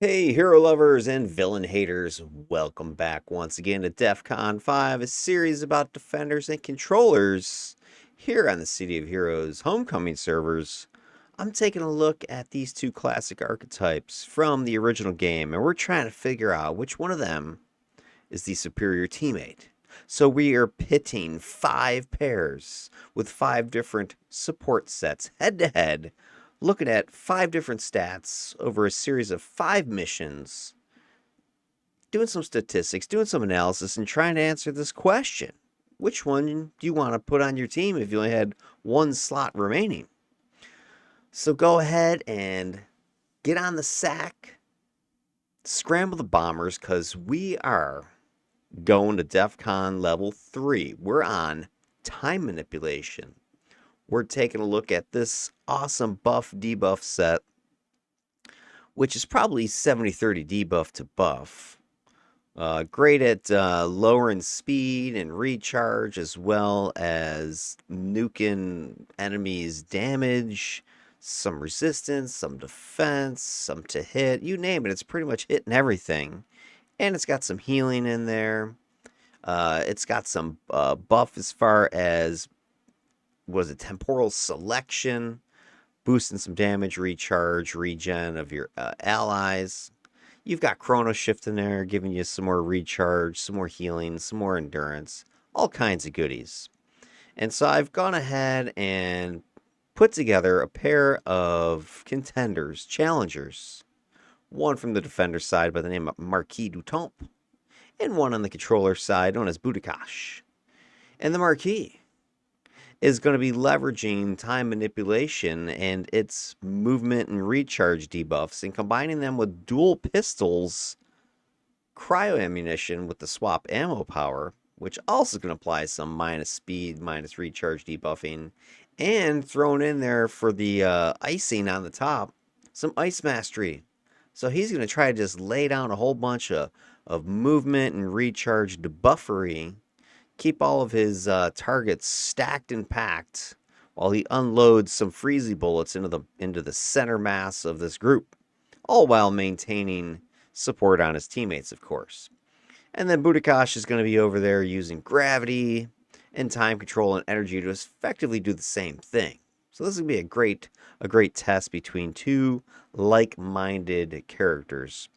Hey, hero lovers and villain haters, welcome back once again to DEF CON 5, a series about defenders and controllers. Here on the City of Heroes Homecoming servers, I'm taking a look at these two classic archetypes from the original game, and we're trying to figure out which one of them is the superior teammate. So we are pitting 5 pairs with 5 different support sets head to head, looking at 5 different stats over a series of 5 missions, doing some statistics, doing some analysis, and trying to answer this question. Which one do you want to put on your team if you only had one slot remaining? So go ahead and get on the sack, scramble the bombers, because we are going to DEF CON level 3. We're on time manipulation. We're taking a look at this awesome buff debuff set, which is probably 70-30 debuff to buff. Great at lowering speed and recharge, as well as nuking enemies' damage, some resistance, some defense, some to hit. You name it, it's pretty much hitting everything. And it's got some healing in there. It's got some buff as far as, was it temporal selection, boosting some damage, recharge, regen of your allies. You've got Chrono Shift in there, giving you some more recharge, some more healing, some more endurance, all kinds of goodies. And so I've gone ahead and put together a pair of contenders, challengers. One from the defender side by the name of Marquis du Temps, and one on the controller side known as Budakash. And the Marquis is going to be leveraging time manipulation and its movement and recharge debuffs and combining them with dual pistols, cryo ammunition with the swap ammo power, which also is going to apply some minus speed, minus recharge debuffing, and thrown in there for the icing on the top, some ice mastery. So he's going to try to just lay down a whole bunch of movement and recharge debuffery, keep all of his targets stacked and packed while he unloads some Freezy Bullets into the center mass of this group, all while maintaining support on his teammates, of course. And then Budakash is going to be over there using gravity and time control and energy to effectively do the same thing. So this is going to be a great test between two like-minded characters.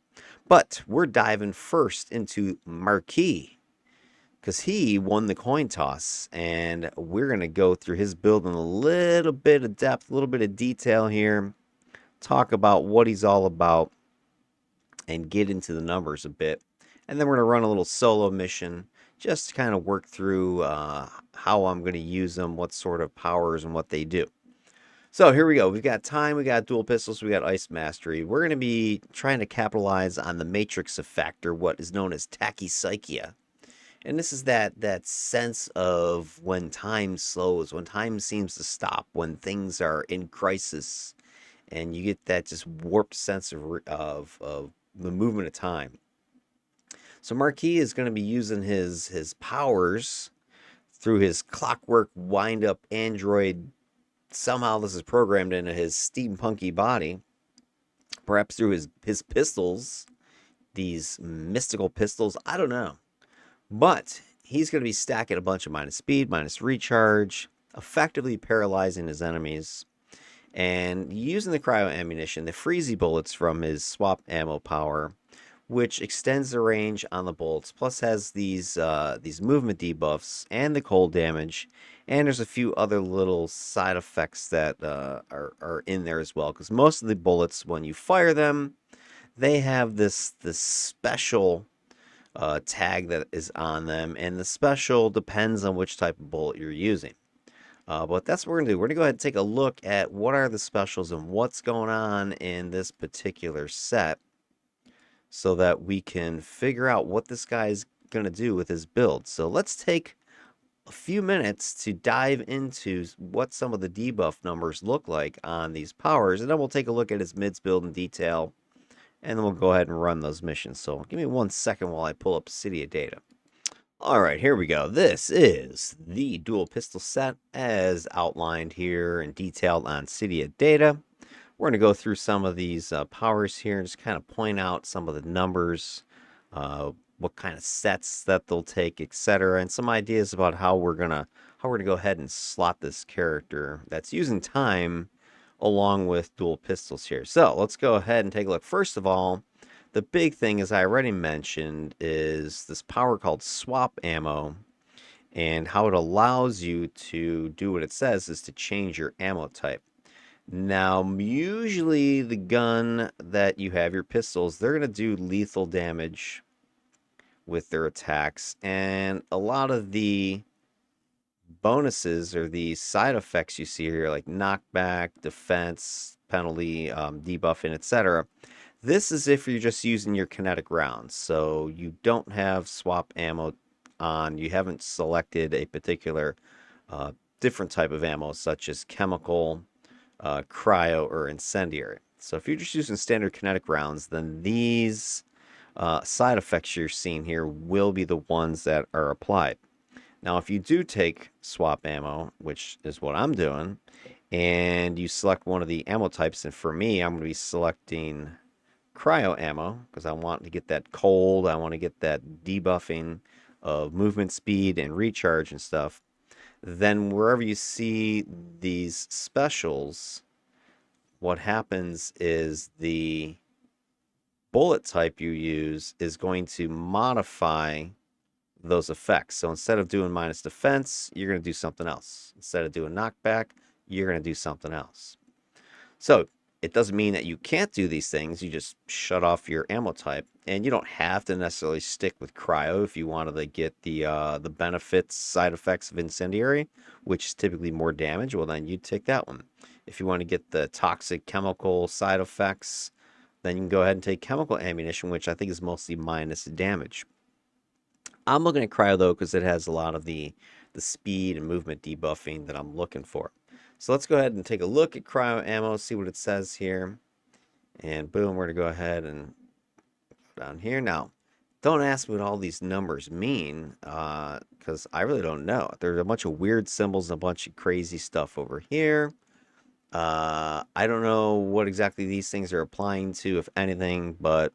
But we're diving first into Marquis, because he won the coin toss, and we're going to go through his build in a little bit of depth, a little bit of detail here, talk about what he's all about, and get into the numbers a bit. And then we're going to run a little solo mission just to kind of work through how I'm going to use them, what sort of powers and what they do. So here we go. We've got time, we got dual pistols, we got ice mastery. We're going to be trying to capitalize on the matrix effect, or what is known as Tachypsychia. And this is that sense of when time slows, when time seems to stop, when things are in crisis, and you get that just warped sense of the movement of time. So Marquis is going to be using his powers through his clockwork wind up android. Somehow this is programmed into his steampunky body, perhaps through his pistols, these mystical pistols. I don't know. But he's going to be stacking a bunch of minus speed, minus recharge, effectively paralyzing his enemies, and using the cryo ammunition, the Freezy Bullets from his swap ammo power, which extends the range on the bullets, plus has these movement debuffs and the cold damage, and there's a few other little side effects that are in there as well, because most of the bullets, when you fire them, they have this special tag that is on them, and the special depends on which type of bullet you're using. But that's what we're going to do. We're going to go ahead and take a look at what are the specials and what's going on in this particular set, so that we can figure out what this guy's going to do with his build. So let's take a few minutes to dive into what some of the debuff numbers look like on these powers, and then we'll take a look at his mids build in detail, and then we'll go ahead and run those missions. So give me 1 second while I pull up Cydia data. All right, here we go. This is the dual pistol set as outlined here and detailed on Cydia data. We're going to go through some of these powers here and just kind of point out some of the numbers, what kind of sets that they'll take, etc., and some ideas about how we're gonna go ahead and slot this character that's using time along with dual pistols here. So let's go ahead and take a look. First of all, the big thing, as I already mentioned, is this power called swap ammo, and how it allows you to do what it says is to change your ammo type. Now, usually the gun that you have, your pistols, they're going to do lethal damage with their attacks, and a lot of the bonuses or the side effects you see here, like knockback, defense, penalty, debuffing, etc. This is if you're just using your kinetic rounds, so you don't have swap ammo on, you haven't selected a particular different type of ammo, such as chemical, cryo, or incendiary. So if you're just using standard kinetic rounds, then these side effects you're seeing here will be the ones that are applied. Now, if you do take swap ammo, which is what I'm doing, and you select one of the ammo types, and for me, I'm going to be selecting cryo ammo because I want to get that cold, I want to get that debuffing of movement speed and recharge and stuff, then wherever you see these specials, what happens is the bullet type you use is going to modify those effects. So instead of doing minus defense, you're going to do something else. Instead of doing knockback, you're going to do something else. So it doesn't mean that you can't do these things. You just shut off your ammo type, and you don't have to necessarily stick with cryo if you wanted to get the benefits, side effects of incendiary, which is typically more damage. Well, then you take that one. If you want to get the toxic chemical side effects, then you can go ahead and take chemical ammunition, which I think is mostly minus damage. I'm looking at cryo though because it has a lot of the speed and movement debuffing that I'm looking for. So let's go ahead and take a look at cryo ammo, see what it says here. And boom, we're going to go ahead and down here. Now, don't ask me what all these numbers mean because I really don't know. There's a bunch of weird symbols and a bunch of crazy stuff over here. I don't know what exactly these things are applying to, if anything, but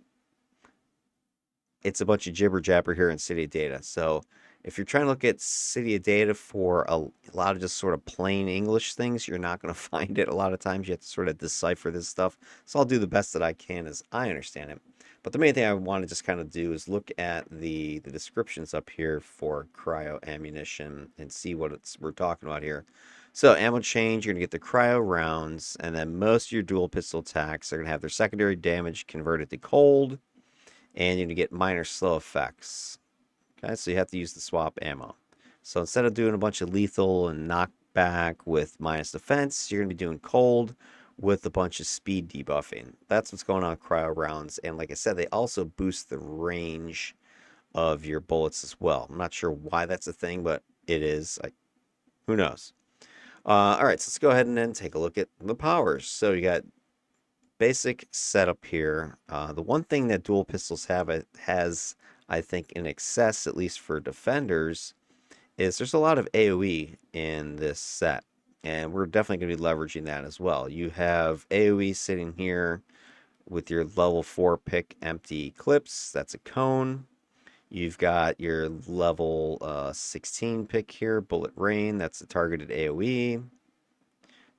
it's a bunch of jibber jabber here in City of Data. So if you're trying to look at City of Data for a lot of just sort of plain English things, you're not going to find it. A lot of times you have to sort of decipher this stuff. So I'll do the best that I can as I understand it. But the main thing I want to just kind of do is look at the descriptions up here for cryo ammunition and see what we're talking about here. So ammo change, you're going to get the cryo rounds, and then most of your dual pistol attacks are going to have their secondary damage converted to cold, and you're going to get minor slow effects. Okay, so you have to use the swap ammo. So instead of doing a bunch of lethal and knockback with minus defense, you're going to be doing cold with a bunch of speed debuffing. That's what's going on with cryo rounds. And like I said, they also boost the range of your bullets as well. I'm not sure why that's a thing, but it is. Who knows? All right, so let's go ahead and then take a look at the powers. So you got basic setup here. The one thing that dual pistols has, I think, in excess, at least for defenders, is there's a lot of AoE in this set. And we're definitely going to be leveraging that as well. You have AoE sitting here with your level 4 pick empty clips. That's a cone. You've got your level 16 pick here, bullet rain. That's a targeted AoE.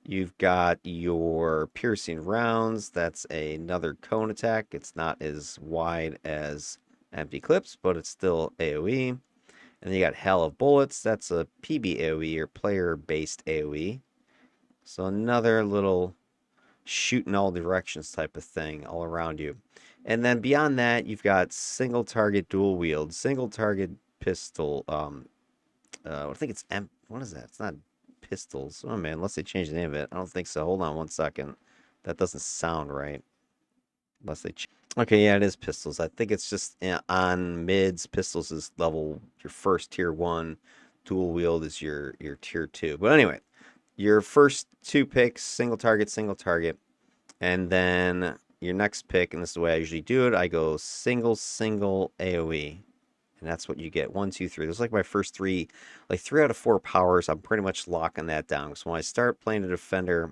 You've got your piercing rounds. That's another cone attack. It's not as wide as empty clips, but it's still AoE. And then you got Hell of Bullets. That's a PB AoE or player-based AoE. So another little shoot in all directions type of thing all around you. And then beyond that, you've got single target dual wield, single target pistol. I think it's what is that? It's not pistols. Oh man, unless they change the name of it. I don't think so. Hold on one second. That doesn't sound right. Unless they okay, yeah, it is pistols. I think it's just on mids. Pistols is level your first tier 1. Dual wield is your tier 2. But anyway, your first 2 picks, single target, and then your next pick, and this is the way I usually do it, I go single AoE. And that's what you get. 1, 2, 3. Those are like my first 3, like 3 out of 4 powers. I'm pretty much locking that down. So when I start playing a defender,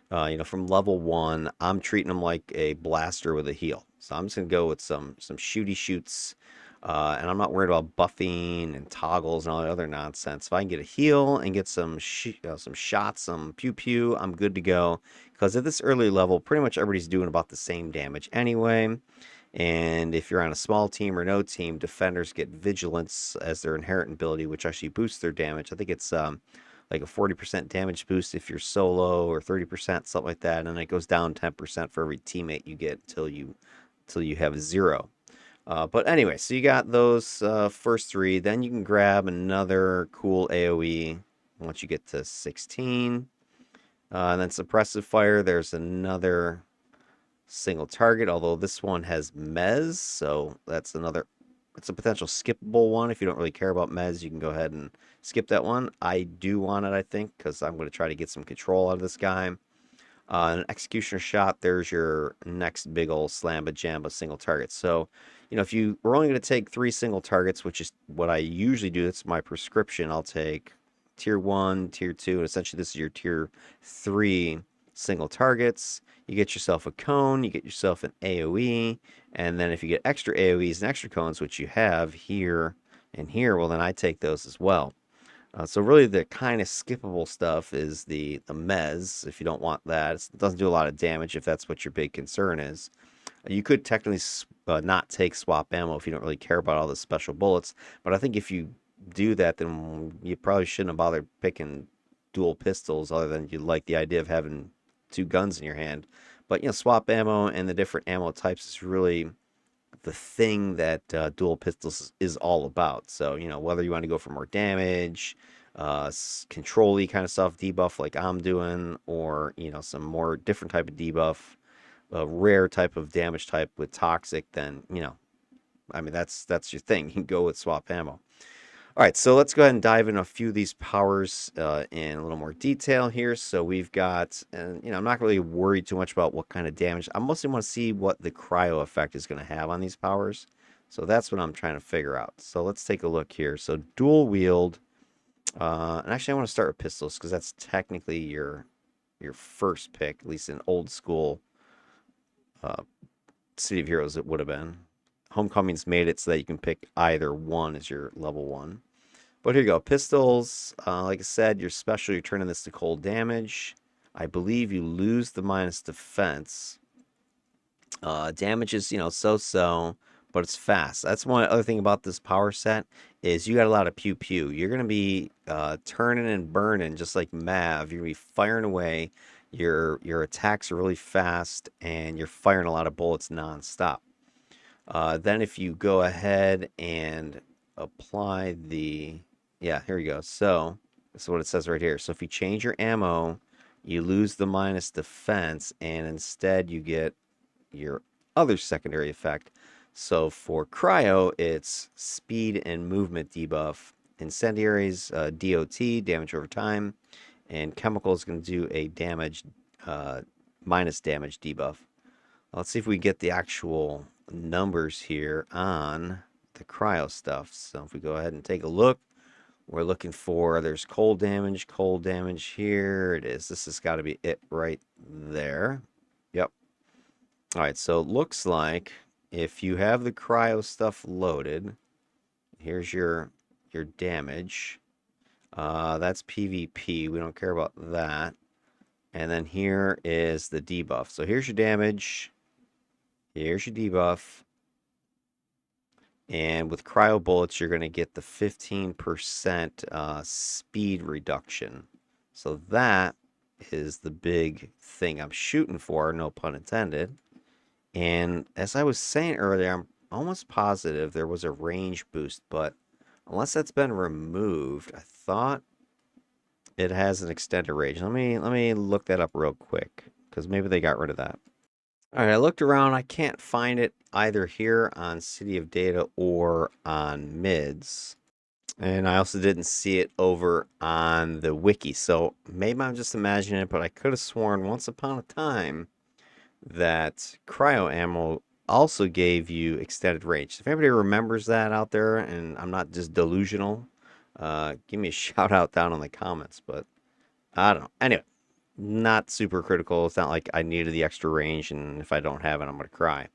From level 1, I'm treating them like a blaster with a heal. So I'm just gonna go with some shooty shoots, and I'm not worried about buffing and toggles and all the other nonsense. If I can get a heal and get some shots, some pew pew, I'm good to go. Because at this early level, pretty much everybody's doing about the same damage anyway. And if you're on a small team or no team, defenders get vigilance as their inherent ability, which actually boosts their damage. I think it's like a 40% damage boost if you're solo, or 30%, something like that, and then it goes down 10% for every teammate you get till you have 0. But anyway, so you got those first 3. Then you can grab another cool AoE once you get to 16. And then suppressive fire, there's another single target, although this one has mez, so it's a potential skippable one. If you don't really care about mez, you can go ahead and skip that one. I do want it, I think, because I'm going to try to get some control out of this guy. An executioner shot, there's your next big old slamba jamba single target. So, if you were only going to take 3 single targets, which is what I usually do, that's my prescription, I'll take tier 1, tier 2, and essentially this is your tier 3 single targets. You get yourself a cone, you get yourself an AoE, and then if you get extra AoEs and extra cones, which you have here and here, well, then I take those as well. So really the kind of skippable stuff is the mez, if you don't want that. It doesn't do a lot of damage if that's what your big concern is. You could technically not take swap ammo if you don't really care about all the special bullets, but I think if you do that, then you probably shouldn't have bothered picking dual pistols, other than you like the idea of having 2 guns in your hand. But swap ammo and the different ammo types is really the thing that dual pistols is all about. So whether you want to go for more damage, control-y kind of stuff, debuff like I'm doing, or some more different type of debuff, a rare type of damage type with toxic, then I mean that's your thing. You can go with swap ammo. All right, so let's go ahead and dive into a few of these powers in a little more detail here. So we've got, and I'm not really worried too much about what kind of damage. I mostly want to see what the cryo effect is going to have on these powers. So that's what I'm trying to figure out. So let's take a look here. So dual wield, and actually I want to start with pistols because that's technically your first pick, at least in old school uh, City of Heroes it would have been. Homecoming's made it so that you can pick either one as your level 1. But here you go. Pistols, like I said, you're special. You're turning this to cold damage. I believe you lose the minus defense. Damage is, so-so, but it's fast. That's one other thing about this power set is you got a lot of pew-pew. You're going to be turning and burning just like Mav. You're going to be firing away. Your attacks are really fast, and you're firing a lot of bullets nonstop. Then if you go ahead and apply the... Yeah, here we go. So, this is what it says right here. So if you change your ammo, you lose the minus defense, and instead you get your other secondary effect. So for cryo, it's speed and movement debuff. Incendiaries, DOT, damage over time. And chemical is going to do a damage, minus damage debuff. Let's see if we get the actual numbers here on the cryo stuff. So if we go ahead and take a look, we're looking for, there's cold damage here. It is. This has got to be it right there. Yep. All right, so it looks like if you have the cryo stuff loaded, here's your damage. That's PvP. We don't care about that. And then here is the debuff. So here's your damage. Here's your debuff. And with cryo bullets, you're going to get the 15% speed reduction. So that is the big thing I'm shooting for, no pun intended. And as I was saying earlier, I'm almost positive there was a range boost, but unless that's been removed, I thought it has an extended range. Let me look that up real quick, because maybe they got rid of that. All right, I looked around. I can't find it either here on City of Data or on MIDS. And I also didn't see it over on the wiki. So maybe I'm just imagining it, but I could have sworn once upon a time that cryo ammo also gave you extended range. If anybody remembers that out there, and I'm not just delusional, give me a shout out down in the comments. But I don't know. Anyway, not super critical. It's not like I needed the extra range, and if I don't have it, I'm going to cry.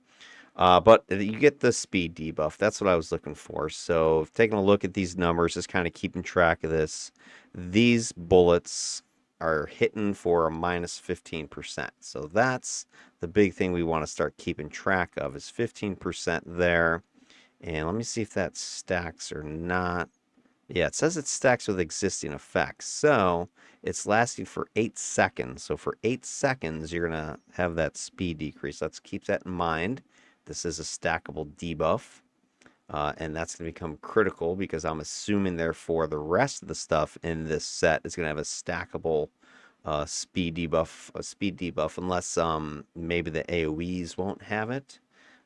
But you get the speed debuff. That's what I was looking for. So taking a look at these numbers, just kind of keeping track of this. These bullets are hitting for a minus 15%. So that's the big thing we want to start keeping track of is 15% there. And let me see if that stacks or not. Yeah, it says it stacks with existing effects. So it's lasting for 8 seconds. So for 8 seconds, you're going to have that speed decrease. Let's keep that in mind. This is a stackable debuff. And that's going to become critical because I'm assuming, therefore, the rest of the stuff in this set is going to have a stackable speed debuff, unless maybe the AoEs won't have it.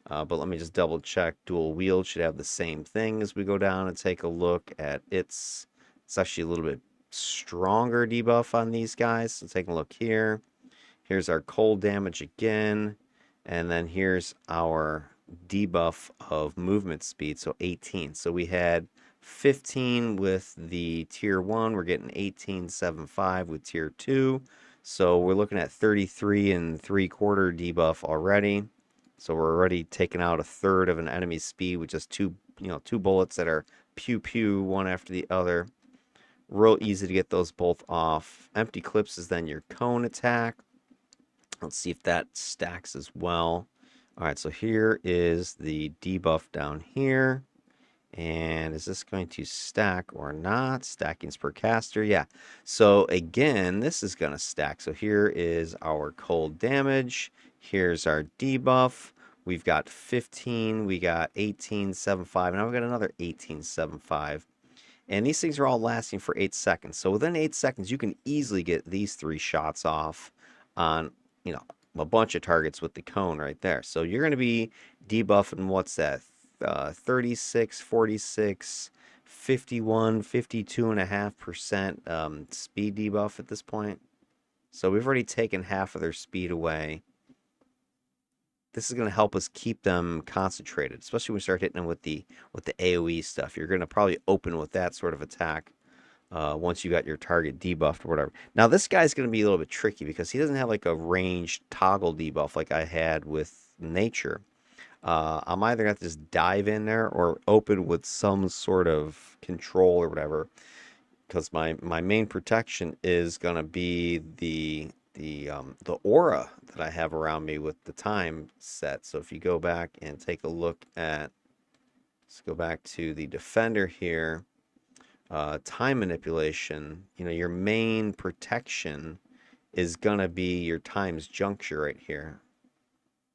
But let me just double check. Dual wield should have the same thing as we go down and take a look at its. It's actually a little bit stronger debuff on these guys. So taking a look here. Here's our cold damage again. And then here's our debuff of movement speed. So 18. So we had 15 with the tier 1. We're getting 18.75 with tier 2. So we're looking at 33 and 3/4 debuff already. So we're already taking out a third of an enemy's speed with just two bullets that are pew pew one after the other. Real easy to get those both off. Empty clips is then your cone attack. Let's see if that stacks as well. All right, so here is the debuff down here. And is this going to stack or not? Stackings per caster, yeah. So again, this is going to stack. So here is our cold damage. Here's our debuff. We've got 15, we got 18.75, and now we've got another 18.75. And these things are all lasting for 8 seconds. So within 8 seconds, you can easily get these 3 shots off on, a bunch of targets with the cone right there. So you're going to be debuffing, what's that? 36, 46, 51, 52.5% speed debuff at this point. So we've already taken half of their speed away. This is going to help us keep them concentrated, especially when we start hitting them with the AoE stuff. You're going to probably open with that sort of attack once you got your target debuffed or whatever. Now this guy's going to be a little bit tricky because he doesn't have like a ranged toggle debuff like I had with nature. I'm either going to have to just dive in there or open with some sort of control or whatever, because my main protection is going to be the aura that I have around me with the time set. So if you go back and take a look at, let's go back to the defender here, time manipulation, your main protection is going to be your times juncture right here,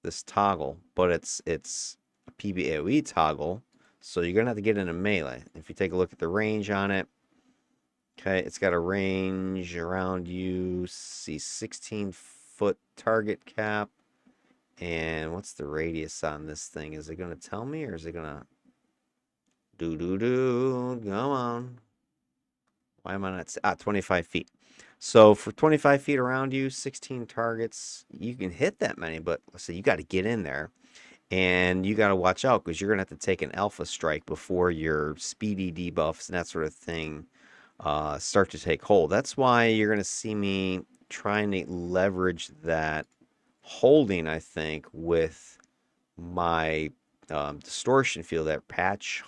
this toggle, but it's a PBAOE toggle, so you're going to have to get into melee. If you take a look at the range on it, okay, it's got a range around you, see 16-foot target cap. And what's the radius on this thing? Is it going to tell me, or is it going to come on? Why am I not 25 feet? So for 25 feet around you, 16 targets, you can hit that many, but let's say you got to get in there. And you got to watch out because you're going to have to take an alpha strike before your speedy debuffs and that sort of thing start to take hold. That's why you're going to see me trying to leverage that holding, I think, with my distortion field, that patch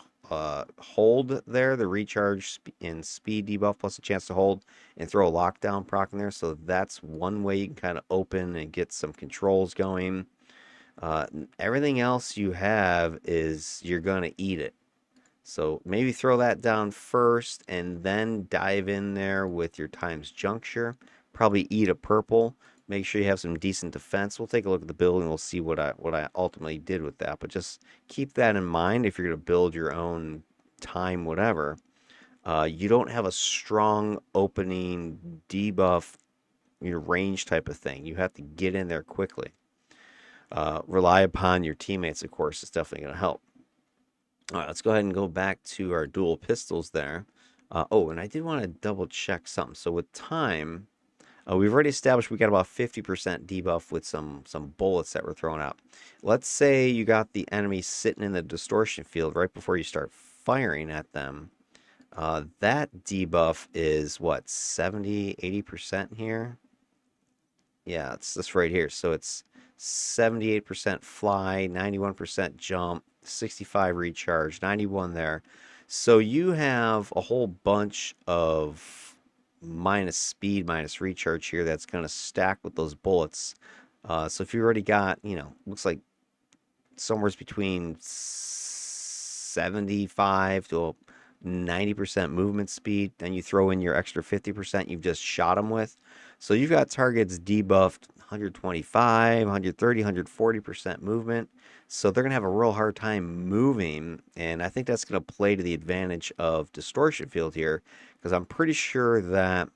hold there, the recharge and speed debuff plus a chance to hold and throw a lockdown proc in there. So that's one way you can kind of open and get some controls going. Everything else you have is you're going to eat it. So maybe throw that down first and then dive in there with your times juncture. Probably eat a purple. Make sure you have some decent defense. We'll take a look at the build and we'll see what I ultimately did with that. But just keep that in mind if you're going to build your own time, whatever. You don't have a strong opening debuff, range type of thing. You have to get in there quickly. Rely upon your teammates, of course. It's definitely going to help. All right, let's go ahead and go back to our dual pistols there. And I did want to double check something. So with time, we've already established we got about 50% debuff with some bullets that were thrown out. Let's say you got the enemy sitting in the distortion field right before you start firing at them. That debuff is what, 70, 80% here? Yeah, it's this right here. So it's 78% fly, 91% jump, 65 recharge, 91 there. So you have a whole bunch of minus speed, minus recharge here that's going to stack with those bullets. So if you already got, looks like somewhere between 75 to 90% movement speed. Then you throw in your extra 50% you've just shot them with. So you've got targets debuffed 125, 130, 140% movement. So they're going to have a real hard time moving. And I think that's going to play to the advantage of Distortion Field here. Because I'm pretty sure that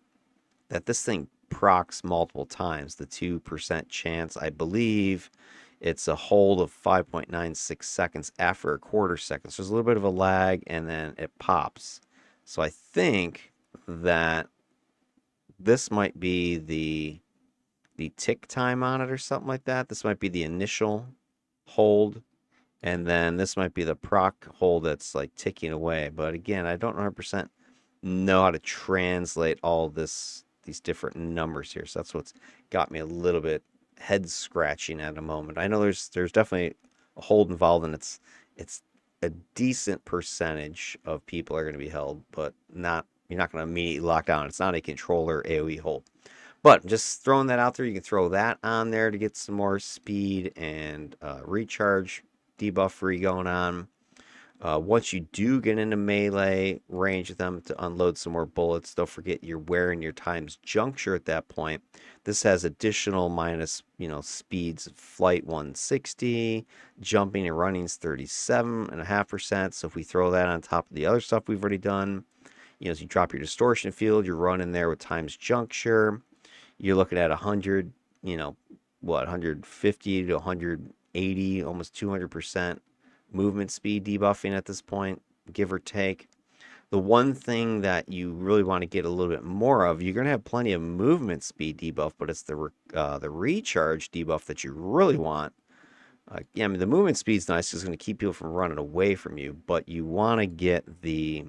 this thing procs multiple times. The 2% chance, I believe it's a hold of 5.96 seconds after a quarter second. So there's a little bit of a lag and then it pops. So I think that this might be the tick time on it or something like that. This might be the initial hold, and then this might be the proc hold that's like ticking away. But again, I don't 100% know how to translate all these different numbers here. So that's what's got me a little bit head scratching at a moment. I know there's definitely a hold involved, and it's a decent percentage of people are going to be held, but not you're not going to immediately lock down. It's not a controller AoE hold. But just throwing that out there, you can throw that on there to get some more speed and recharge debuff free going on. Once you do get into melee range with them to unload some more bullets, don't forget you're wearing your times juncture at that point. This has additional minus, speeds, flight 160, jumping and running is 37.5%. So if we throw that on top of the other stuff we've already done, as you drop your distortion field, you're running there with times juncture. You're looking at 100, 150 to 180, almost 200% movement speed debuffing at this point, give or take. The one thing that you really want to get a little bit more of, you're going to have plenty of movement speed debuff, but it's the recharge debuff that you really want. Yeah, I mean the movement speed's nice; it's going to keep people from running away from you, but you want to get the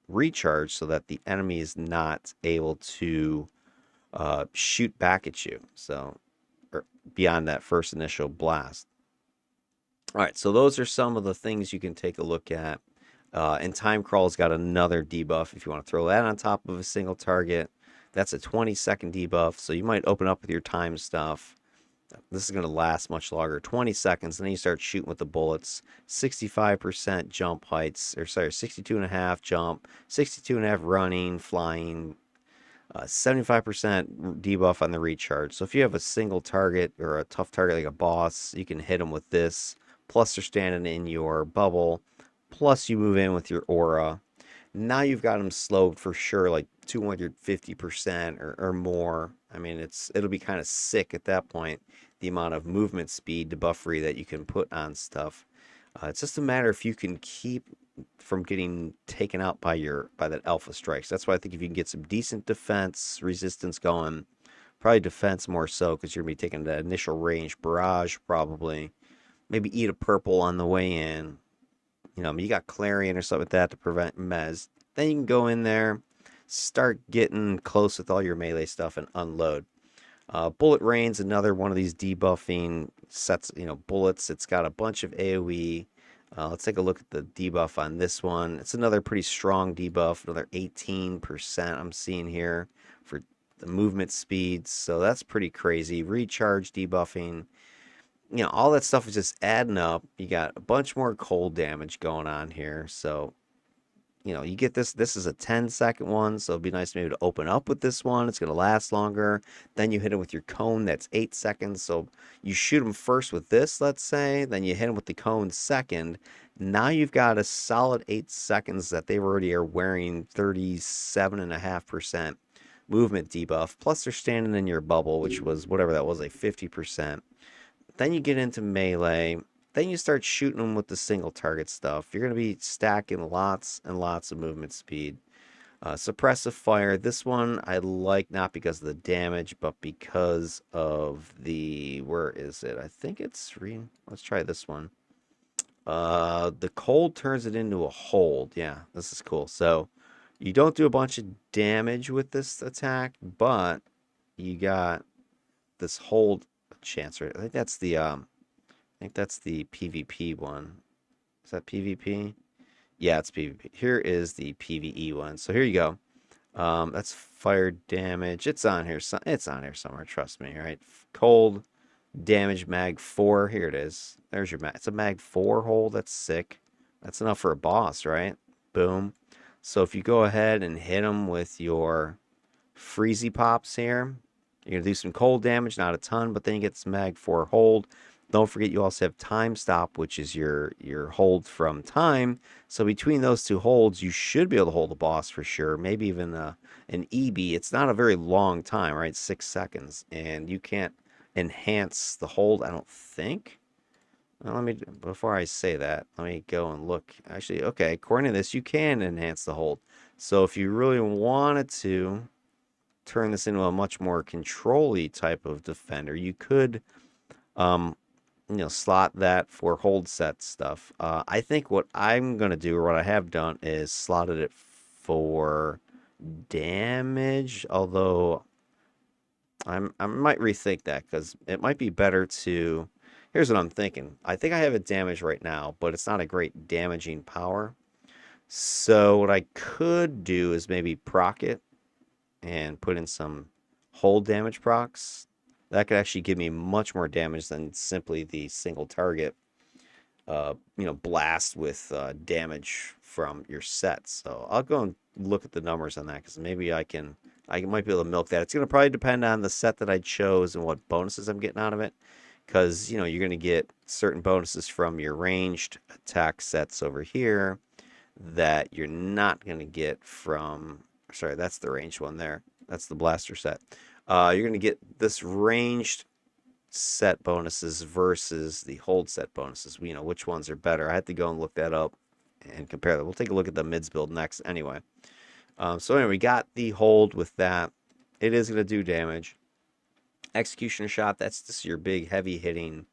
recharge so that the enemy is not able to shoot back at you. So, or beyond that first initial blast. All right, so those are some of the things you can take a look at. And Time Crawl's got another debuff if you want to throw that on top of a single target. That's a 20-second debuff, so you might open up with your time stuff. This is going to last much longer, 20 seconds, and then you start shooting with the bullets. 65% jump heights, or sorry, 62.5 jump, 62.5 running, flying, 75% debuff on the recharge. So if you have a single target or a tough target like a boss, you can hit them with this. Plus they're standing in your bubble. Plus you move in with your aura. Now you've got them slowed for sure, like 250% or more. I mean, it'll be kind of sick at that point, the amount of movement speed debuffery that you can put on stuff. It's just a matter if you can keep from getting taken out by that alpha strikes. That's why I think if you can get some decent defense resistance going, probably defense more so because you're gonna be taking the initial range barrage probably. Maybe eat a purple on the way in. I mean, you got Clarion or something like that to prevent mez. Then you can go in there, start getting close with all your melee stuff and unload. Bullet Rain's another one of these debuffing sets, bullets. It's got a bunch of AoE. Let's take a look at the debuff on this one. It's another pretty strong debuff, another 18% I'm seeing here for the movement speeds. So that's pretty crazy. Recharge debuffing. All that stuff is just adding up. You got a bunch more cold damage going on here. So you get this. This is a 10-second one, so it'd be nice maybe to open up with this one. It's going to last longer. Then you hit it with your cone. That's 8 seconds. So you shoot them first with this, let's say. Then you hit them with the cone second. Now you've got a solid 8 seconds that they already are wearing 37.5% movement debuff. Plus they're standing in your bubble, which was whatever that was, like 50%. Then you get into melee. Then you start shooting them with the single target stuff. You're going to be stacking lots and lots of movement speed. Suppressive fire. This one I like not because of the damage, but because of where is it? I think it's let's try this one. The cold turns it into a hold. Yeah, this is cool. So you don't do a bunch of damage with this attack, but you got this hold chance, right? I think that's the PvP one. Is that PvP? Yeah, it's PvP. Here is the PvE one. So here you go. That's fire damage. It's on here. It's on here somewhere. Trust me. All right. Cold damage mag 4. Here it is. There's your mag. It's a mag 4 hold. That's sick. That's enough for a boss, right? Boom. So if you go ahead and hit them with your Freezy pops here, you're gonna do some cold damage, not a ton, but then you get some mag 4 hold. Don't forget you also have time stop, which is your hold from time. So between those two holds, you should be able to hold the boss for sure. Maybe even an EB. It's not a very long time, right? 6 seconds, and you can't enhance the hold, I don't think. Well, let me before I say that, let me go and look. Actually, okay, according to this, you can enhance the hold. So if you really wanted to turn this into a much more control-y type of defender, you could um, slot that for hold set stuff. I think what I'm gonna do, or what I have done, is slotted it for damage. Although I might rethink that because it might be better to. Here's what I'm thinking. I think I have it damage right now, but it's not a great damaging power. So what I could do is maybe proc it and put in some hold damage procs. That could actually give me much more damage than simply the single target, blast with damage from your sets. So I'll go and look at the numbers on that because maybe I might be able to milk that. It's going to probably depend on the set that I chose and what bonuses I'm getting out of it. Because, you're going to get certain bonuses from your ranged attack sets over here that you're not going to get from. Sorry, that's the ranged one there. That's the blaster set. You're going to get this ranged set bonuses versus the hold set bonuses. Which ones are better. I had to go and look that up and compare them. We'll take a look at the mids build next anyway. So anyway, we got the hold with that. It is going to do damage. Executioner shot, that's just your big heavy hitting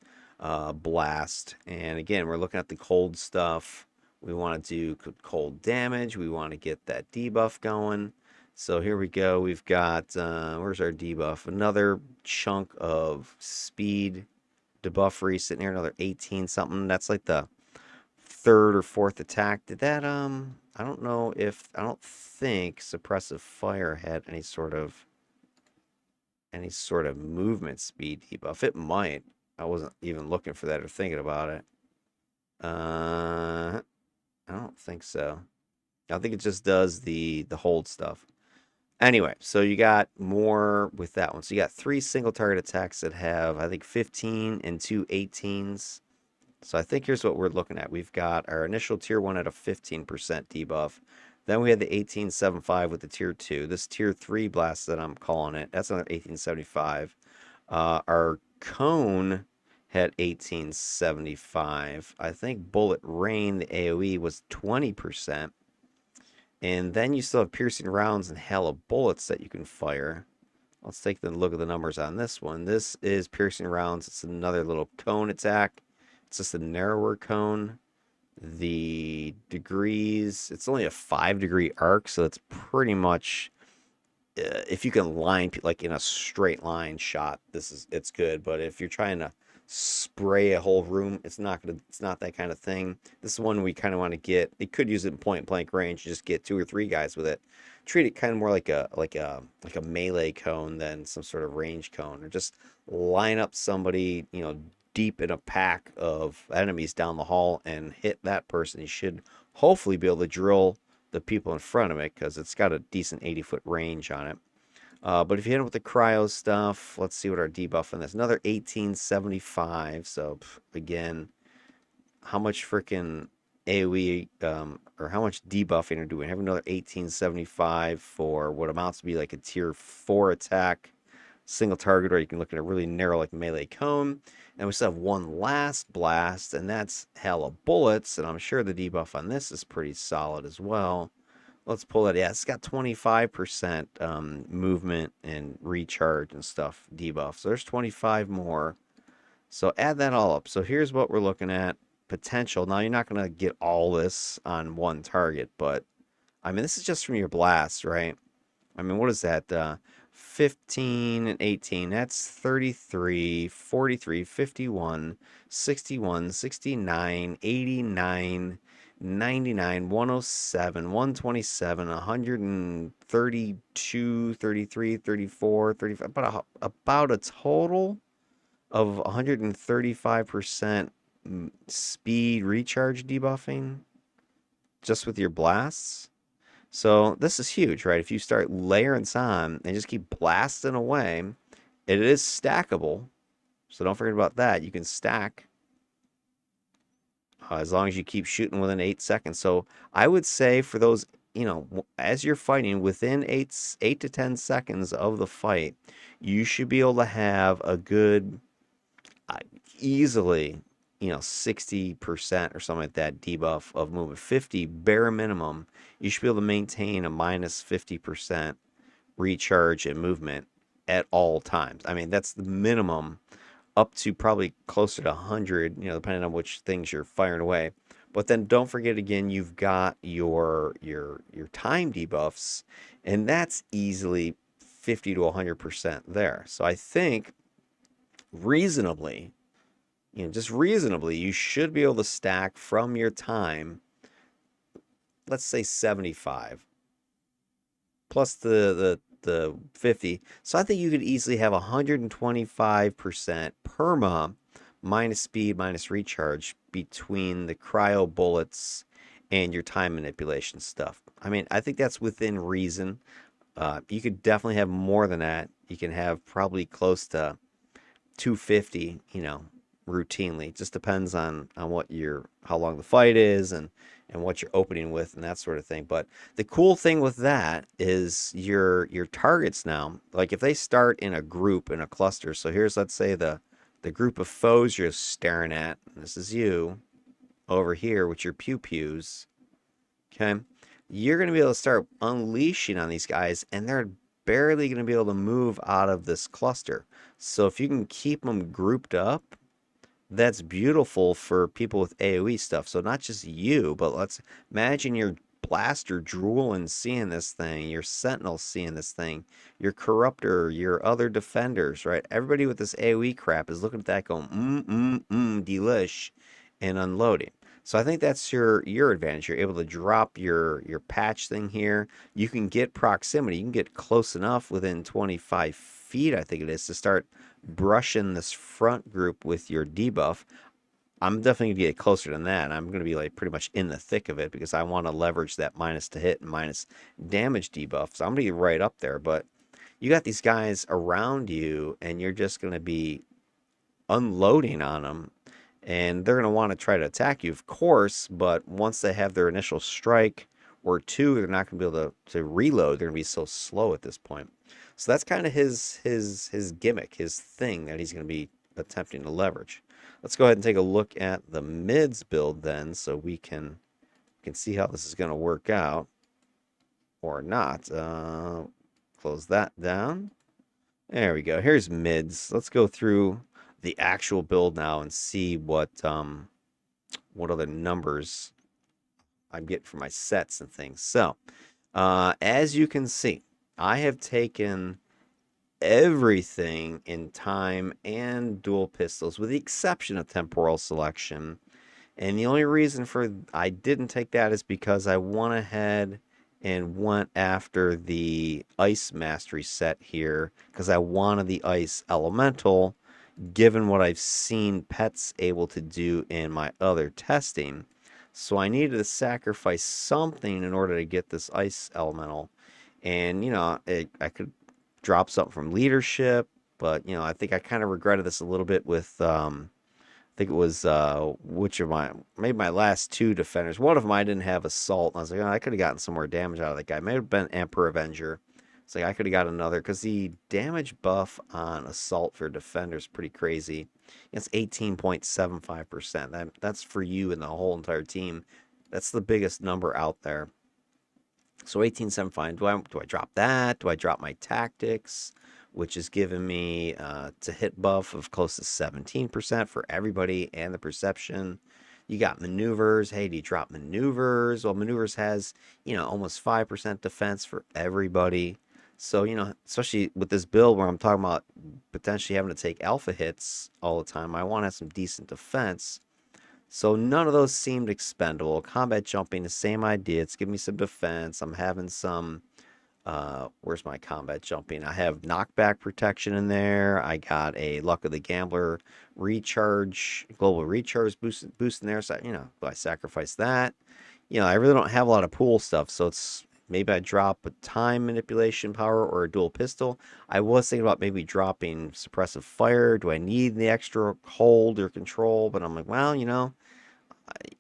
blast. And again, we're looking at the cold stuff. We want to do cold damage. We want to get that debuff going. So here we go. We've got, where's our debuff? Another chunk of speed debuffery sitting here, another 18 something. That's like the third or fourth attack. Did that, I don't think suppressive fire had any sort of movement speed debuff. It might. I wasn't even looking for that or thinking about it. I don't think so. I think it just does the hold stuff. Anyway, so you got more with that one. So you got 3 single target attacks that have, I think, 15 and 2 18s. So I think here's what we're looking at. We've got our initial tier 1 at a 15% debuff. Then we had the 1875 with the tier 2. This tier 3 blast that I'm calling it, that's another 1875. Our cone had 1875. I think bullet rain, the AoE, was 20%. And then you still have piercing rounds and hail of bullets that you can fire. Let's take a look at the numbers on this one. This is piercing rounds. It's another little cone attack. It's just a narrower cone. The degrees, it's only a 5-degree arc, so it's pretty much, if you can line like in a straight line shot, it's good. But if you're trying to spray a whole room, it's not that kind of thing. This is one we kind of want to get. They could use it in point blank range, just get 2 or 3 guys with it. Treat it kind of more like a melee cone than some sort of range cone, or just line up somebody, deep in a pack of enemies down the hall and hit that person. You should hopefully be able to drill the people in front of it because it's got a decent 80-foot range on it. But if you hit it with the cryo stuff, let's see what our debuff on this. Another 1875. So again, how much freaking AoE or how much debuffing are doing? I have another 1875 for what amounts to be like a tier 4 attack, single target, or you can look at a really narrow like melee cone. And we still have one last blast, and that's hail of bullets. And I'm sure the debuff on this is pretty solid as well. Let's pull that. Yeah, it's got 25% movement and recharge and stuff debuff. So there's 25 more. So add that all up. So here's what we're looking at. Potential. Now, you're not going to get all this on one target, but, I mean, this is just from your blast, right? I mean, what is that? 15 and 18, that's 33, 43, 51, 61, 69, 89, 99, 107, 127, 132, 33, 34, 35, about a total of 135% speed recharge debuffing just with your blasts. So this is huge, right? If you start layering this on and just keep blasting away, it is stackable. So don't forget about that. You can stack as long as you keep shooting within 8 seconds. So I would say for those, as you're fighting within 8 to 10 seconds of the fight, you should be able to have a good, uh, easily, 60% or something like that debuff of movement. 50 bare minimum. You should be able to maintain a minus 50% recharge and movement at all times. I mean, that's the minimum, up to probably closer to 100, depending on which things you're firing away. But then don't forget again, you've got your time debuffs, and that's easily 50 to 100% there. So I think reasonably, just reasonably, you should be able to stack from your time, let's say 75 plus the 50. So I think you could easily have 125% perma minus speed minus recharge between the cryo bullets and your time manipulation stuff. I mean, I think that's within reason. You could definitely have more than that. You can have probably close to 250, routinely. It just depends on how long the fight is and what you're opening with and that sort of thing. But the cool thing with that is your targets now, like if they start in a group, in a cluster. So here's, let's say, the group of foes you're staring at. This is you over here with your pew pews. Okay. You're going to be able to start unleashing on these guys, and they're barely going to be able to move out of this cluster. So if you can keep them grouped up, that's beautiful for people with AoE stuff. So not just you, but let's imagine your blaster drooling seeing this thing, your sentinel seeing this thing, your corruptor, your other defenders, right? Everybody with this AoE crap is looking at that going, delish, and unloading. So I think that's your advantage. You're able to drop your patch thing here. You can get proximity. You can get close enough within 25 feet, I think it is, to start brushing this front group with your debuff. I'm definitely going to get closer than that. I'm going to be like pretty much in the thick of it because I want to leverage that minus to hit and minus damage debuff. So I'm going to get right up there. But you got these guys around you, and you're just going to be unloading on them. And they're going to want to try to attack you, of course. But once they have their initial strike or two, they're not going to be able to reload. They're going to be so slow at this point. So that's kind of his gimmick, his thing that he's going to be attempting to leverage. Let's go ahead and take a look at the mids build then, so we can see how this is going to work out or not. Close that down. There we go. Here's mids. Let's go through the actual build now and see what other numbers I'm getting for my sets and things. So, as you can see, I have taken everything in time and dual pistols, with the exception of temporal selection. And the only reason for I didn't take that is because I went ahead and went after the ice mastery set here because I wanted the ice elemental, given what I've seen pets able to do in my other testing. So I needed to sacrifice something in order to get this ice elemental. And, I could drop something from leadership, but, I think I kind of regretted this a little bit with, I think it was, maybe my last two defenders. One of them I didn't have assault. And I was like, I could have gotten some more damage out of that guy. May have been Emperor Avenger. It's like I could have got another, because the damage buff on assault for defender is pretty crazy. It's 18.75%. That's for you and the whole entire team. That's the biggest number out there. So 18.75. Do I drop that? Do I drop my tactics, which is giving me to hit buff of close to 17% for everybody and the perception? You got maneuvers. Hey, do you drop maneuvers? Well, maneuvers has, almost 5% defense for everybody. So, especially with this build where I'm talking about potentially having to take alpha hits all the time, I want to have some decent defense. So none of those seemed expendable. Combat jumping, the same idea. It's giving me some defense. I'm having some where's my combat jumping? I have knockback protection in there. I got a Luck of the Gambler recharge, global recharge boost in there. So, do I sacrifice that? I really don't have a lot of pool stuff. So it's maybe I drop a time manipulation power or a dual pistol. I was thinking about maybe dropping suppressive fire. Do I need the extra hold or control? But I'm like, well, I'm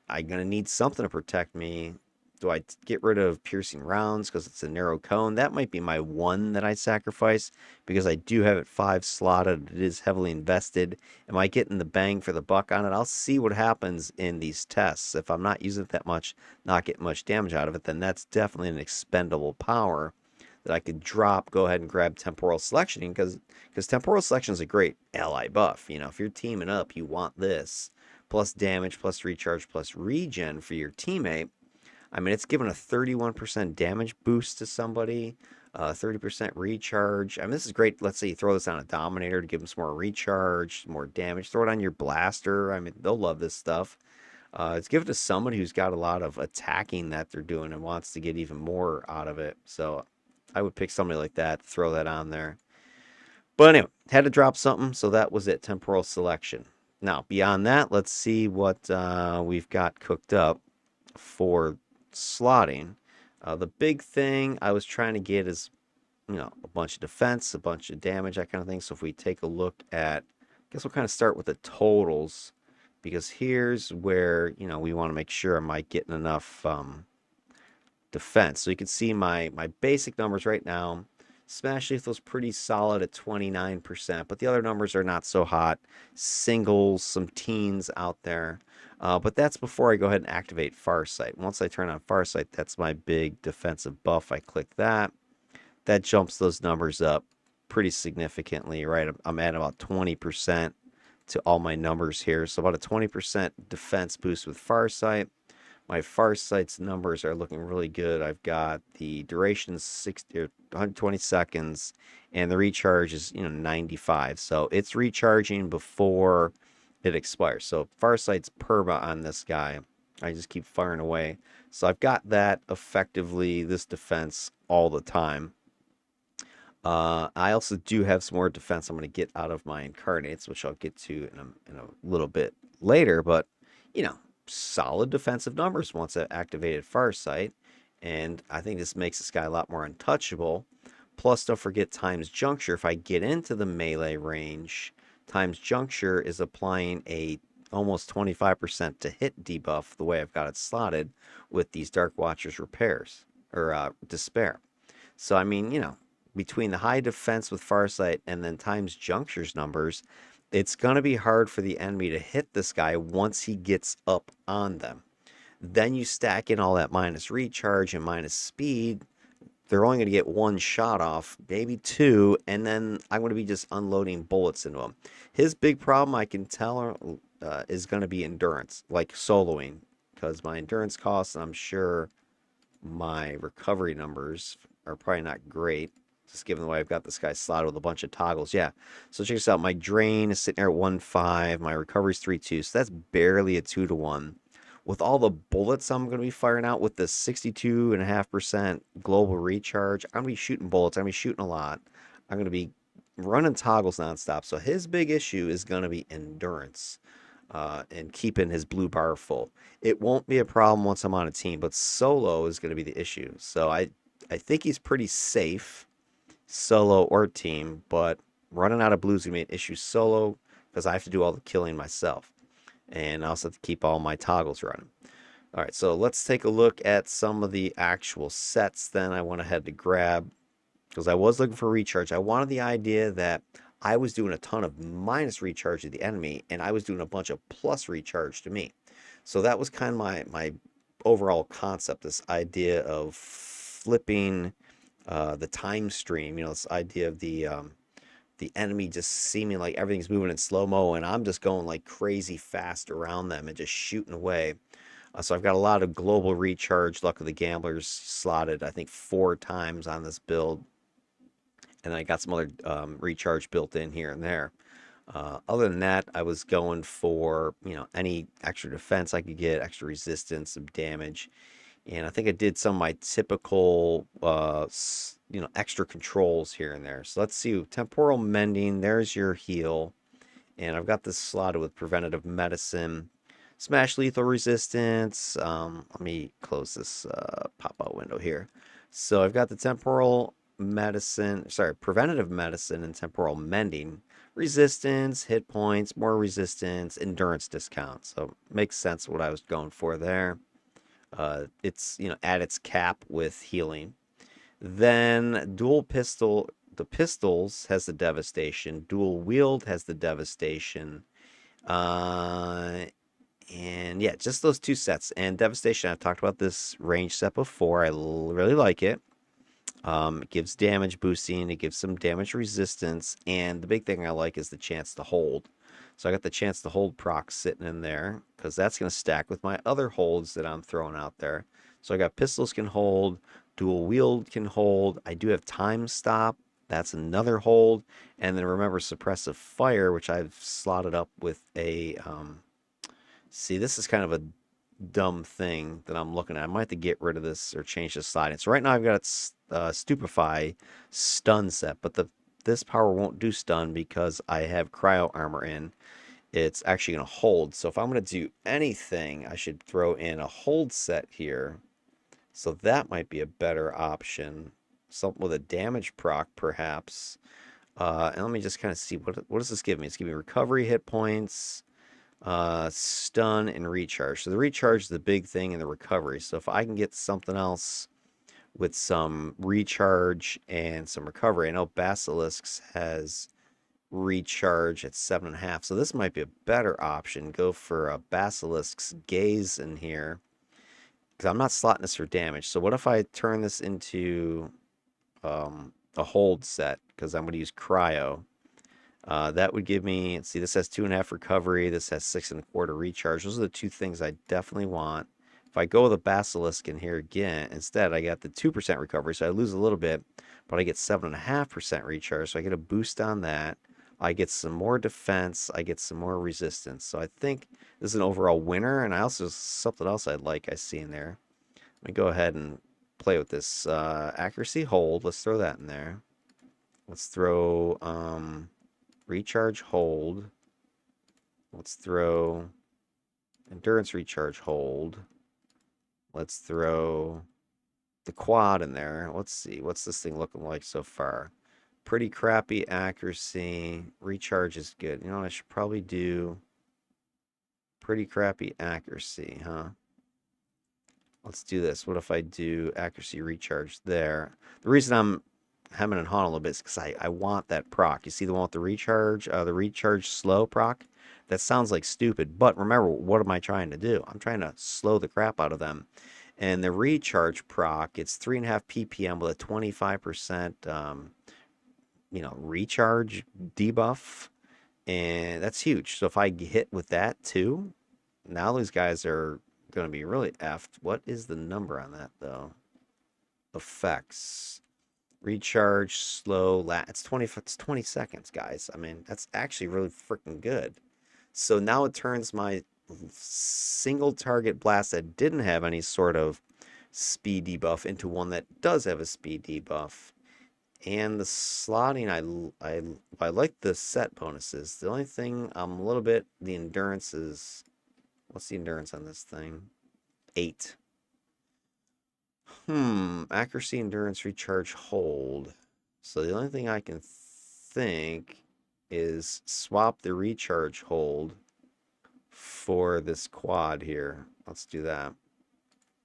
going to need something to protect me. Do I get rid of piercing rounds because it's a narrow cone? That might be my one that I sacrifice because I do have it 5 slotted. It is heavily invested. Am I getting the bang for the buck on it? I'll see what happens in these tests. If I'm not using it that much, not getting much damage out of it, then that's definitely an expendable power that I could drop, go ahead and grab temporal selection because temporal selection is a great ally buff. If you're teaming up, you want this plus damage, plus recharge, plus regen for your teammate. I mean, it's given a 31% damage boost to somebody, 30% recharge. I mean, this is great. Let's say you throw this on a Dominator to give them some more recharge, more damage. Throw it on your Blaster. I mean, they'll love this stuff. It's given to somebody who's got a lot of attacking that they're doing and wants to get even more out of it. So I would pick somebody like that, throw that on there. But anyway, had to drop something, so that was it, temporal selection. Now, beyond that, let's see what we've got cooked up for slotting. The big thing I was trying to get is, a bunch of defense, a bunch of damage, that kind of thing. So if we take a look at, I guess we'll kind of start with the totals, because here's where, we want to make sure am I getting enough defense. So you can see my basic numbers right now. Smash Lethal's pretty solid at 29%, but the other numbers are not so hot. Singles, some teens out there. But that's before I go ahead and activate Farsight. Once I turn on Farsight, that's my big defensive buff. I click that. That jumps those numbers up pretty significantly, right? I'm at about 20% to all my numbers here. So about a 20% defense boost with Farsight. My Farsight's numbers are looking really good. I've got the duration 60 or 120 seconds, and the recharge is 95. So it's recharging before it expires. So Farsight's perma on this guy. I just keep firing away. So I've got that effectively, this defense all the time. I also do have some more defense I'm going to get out of my incarnates, which I'll get to in a little bit later. But, solid defensive numbers once I activated Farsight. And I think this makes this guy a lot more untouchable. Plus, don't forget Time's Juncture. If I get into the melee range, Time's Juncture is applying a almost 25% to hit debuff the way I've got it slotted with these Dark Watcher's repairs or Despair. So, I mean, between the high defense with Farsight and then Time's Juncture's numbers, it's going to be hard for the enemy to hit this guy once he gets up on them. Then you stack in all that minus recharge and minus speed. They're only going to get one shot off, maybe two, and then I'm going to be just unloading bullets into him. His big problem, I can tell, is going to be endurance, like soloing, because my endurance costs, I'm sure my recovery numbers are probably not great. Just given the way I've got this guy slotted with a bunch of toggles. Yeah. So check this out. My drain is sitting there at 1.5. My recovery is 3.2. So that's barely a 2-to-1. With all the bullets I'm going to be firing out with the 62.5% global recharge, I'm going to be shooting bullets. I'm going to be shooting a lot. I'm going to be running toggles nonstop. So his big issue is going to be endurance and keeping his blue bar full. It won't be a problem once I'm on a team, but solo is going to be the issue. So I think he's pretty safe, solo or team, but running out of blues is going to be an issue solo because I have to do all the killing myself. And I also have to keep all my toggles running. All right, so let's take a look at some of the actual sets then I went ahead to grab because I was looking for recharge. I wanted the idea that I was doing a ton of minus recharge to the enemy and I was doing a bunch of plus recharge to me. So that was kind of my overall concept, this idea of flipping the time stream, this idea of the enemy just seeming like everything's moving in slow-mo and I'm just going like crazy fast around them and just shooting away. So I've got a lot of global recharge, Luck of the Gamblers slotted, I think 4 times on this build. And I got some other recharge built in here and there. Other than that, I was going for, any extra defense I could get, extra resistance, some damage. And I think I did some of my typical, extra controls here and there. So let's see. Temporal mending, there's your heal. And I've got this slotted with preventative medicine. Smash lethal resistance. Let me close this pop-out window here. So I've got the temporal medicine, sorry, preventative medicine and temporal mending. Resistance, hit points, more resistance, endurance discount. So makes sense what I was going for there. It's, at its cap with healing. Then dual pistol, the pistols has the devastation. Dual wield has the devastation. Uh, and yeah, just those two sets. And devastation, I've talked about this range set before. I really like it. It gives damage boosting. It gives some damage resistance. And the big thing I like is the chance to hold. So I got the chance to hold proc sitting in there because that's going to stack with my other holds that I'm throwing out there. So I got pistols can hold, dual wield can hold. I do have time stop. That's another hold. And then remember suppressive fire, which I've slotted up with a. See, this is kind of a dumb thing that I'm looking at. I might have to get rid of this or change the sliding. So right now I've got stupefy stun set, but this power won't do stun because I have cryo armor in. It's actually going to hold. So if I'm going to do anything, I should throw in a hold set here. So that might be a better option. Something with a damage proc, perhaps. And let me just kind of see, what does this give me? It's giving me recovery hit points, stun, and recharge. So the recharge is the big thing in the recovery. So if I can get something else with some recharge and some recovery. I know Basilisk's has recharge at 7.5. So this might be a better option. Go for a Basilisk's Gaze in here. Because I'm not slotting this for damage. So what if I turn this into a hold set? Because I'm going to use Cryo. That would give me, let's see, this has 2.5 recovery. This has 6.25 recharge. Those are the two things I definitely want. If I go with a Basilisk in here again, instead I got the 2% recovery, so I lose a little bit, but I get 7.5% recharge, so I get a boost on that. I get some more defense. I get some more resistance. So I think this is an overall winner, and I also, something else I see in there. Let me go ahead and play with this. Accuracy hold, let's throw that in there. Let's throw recharge hold. Let's throw endurance recharge hold. Let's throw the quad in there. Let's see. What's this thing looking like so far? Pretty crappy accuracy. Recharge is good. You know what I should probably do? Pretty crappy accuracy, huh? Let's do this. What if I do accuracy recharge there? The reason I'm hemming and hawing a little bit is because I want that proc. You see the one with the recharge slow proc? That sounds like stupid, but remember, what am I trying to do? I'm trying to slow the crap out of them. And the recharge proc, it's 3.5 ppm with a 25% recharge debuff, and that's huge. So if I hit with that too, now these guys are going to be really effed. What is the number on that though? Effects. Recharge slow it's 20 seconds, guys. I mean, that's actually really freaking good. So now it turns my single target blast that didn't have any sort of speed debuff into one that does have a speed debuff. And the slotting, I like the set bonuses. The only thing I'm a little bit, the endurance is, what's the endurance on this thing? 8. Accuracy, endurance, recharge, hold. So the only thing I can think is swap the recharge hold for this quad here. Let's do that.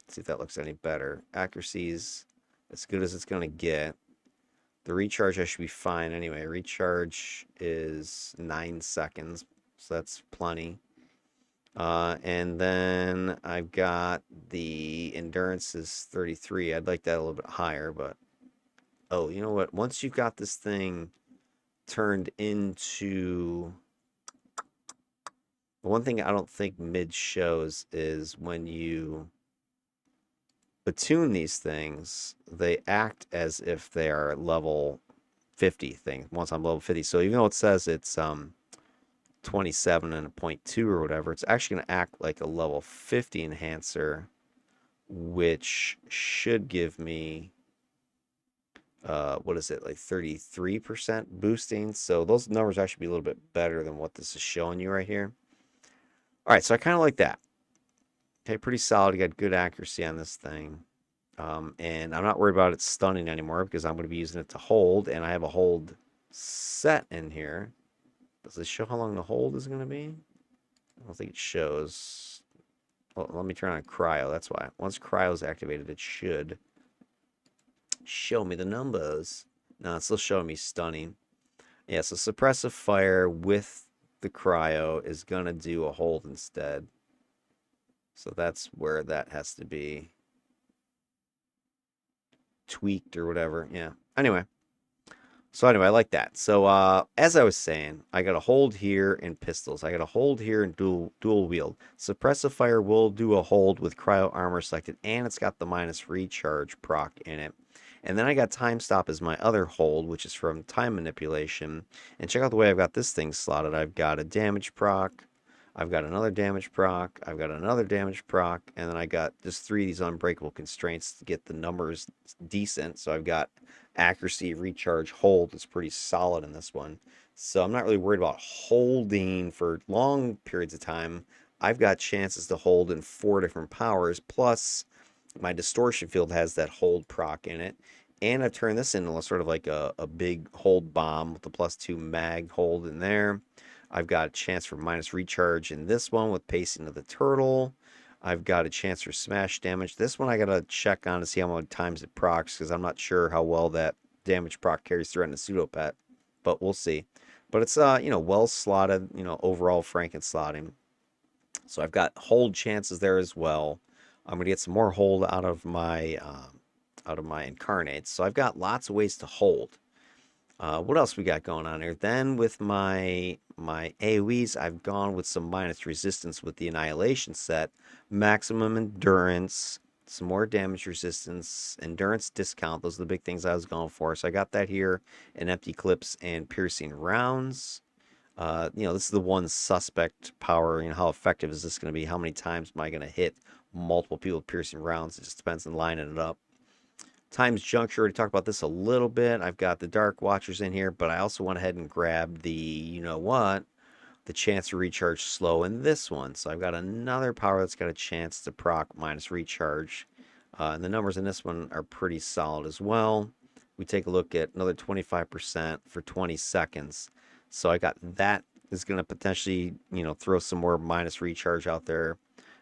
See if that looks any better. Accuracy's as good as it's going to get. The recharge I should be fine anyway. Recharge is 9 seconds, so that's plenty. And then I've got the endurance is 33. I'd like that a little bit higher, but oh, you know what? Once you've got this thing turned into, the one thing I don't think MIDS shows is when you attune these things, they act as if they are level 50 thing once I'm level 50. So even though it says it's 27 and a 0.2 or whatever, it's actually going to act like a level 50 enhancer, which should give me what is it, like 33% boosting. So those numbers actually be a little bit better than what this is showing you right here. All right, so I kind of like that. Okay, pretty solid. You got good accuracy on this thing. And I'm not worried about it stunning anymore because I'm going to be using it to hold, and I have a hold set in here. Does it show how long the hold is going to be? I don't think it shows. Well, let me turn on cryo. That's why. Once cryo is activated, it should show me the numbers. No, it's still showing me stunning. Yeah, so suppressive fire with the cryo is going to do a hold instead. So that's where that has to be tweaked or whatever. Yeah. Anyway. So anyway, I like that. So as I was saying, I got a hold here in pistols. I got a hold here in dual wield. Suppressive fire will do a hold with cryo armor selected, and it's got the minus recharge proc in it. And then I got time stop as my other hold, which is from time manipulation. And check out the way I've got this thing slotted. I've got a damage proc. I've got another damage proc. I've got another damage proc. And then I got just 3 of these unbreakable constraints to get the numbers decent. So I've got accuracy, recharge, hold is pretty solid in this one. So I'm not really worried about holding for long periods of time. I've got chances to hold in 4 different powers, plus my distortion field has that hold proc in it. And I've turned this into sort of like a big hold bomb with the +2 mag hold in there. I've got a chance for minus recharge in this one with pacing of the turtle. I've got a chance for smash damage. This one I gotta check on to see how many times it procs, because I'm not sure how well that damage proc carries through on the pseudo pet, but we'll see. But it's well slotted, overall Franken slotting. So I've got hold chances there as well. I'm gonna get some more hold out of my incarnates. So I've got lots of ways to hold. What else we got going on here? Then with my AoEs, I've gone with some minus resistance with the Annihilation set, maximum endurance, some more damage resistance, endurance discount. Those are the big things I was going for. So I got that here in empty clips and piercing rounds. This is the one suspect power. How effective is this going to be? How many times am I going to hit multiple people with piercing rounds? It just depends on lining it up. Times Juncture, already talked about this a little bit. I've got the Dark Watchers in here, but I also went ahead and grabbed the chance to recharge slow in this one. So I've got another power that's got a chance to proc minus recharge. And the numbers in this one are pretty solid as well. We take a look at another 25% for 20 seconds. So I got that is going to potentially, throw some more minus recharge out there.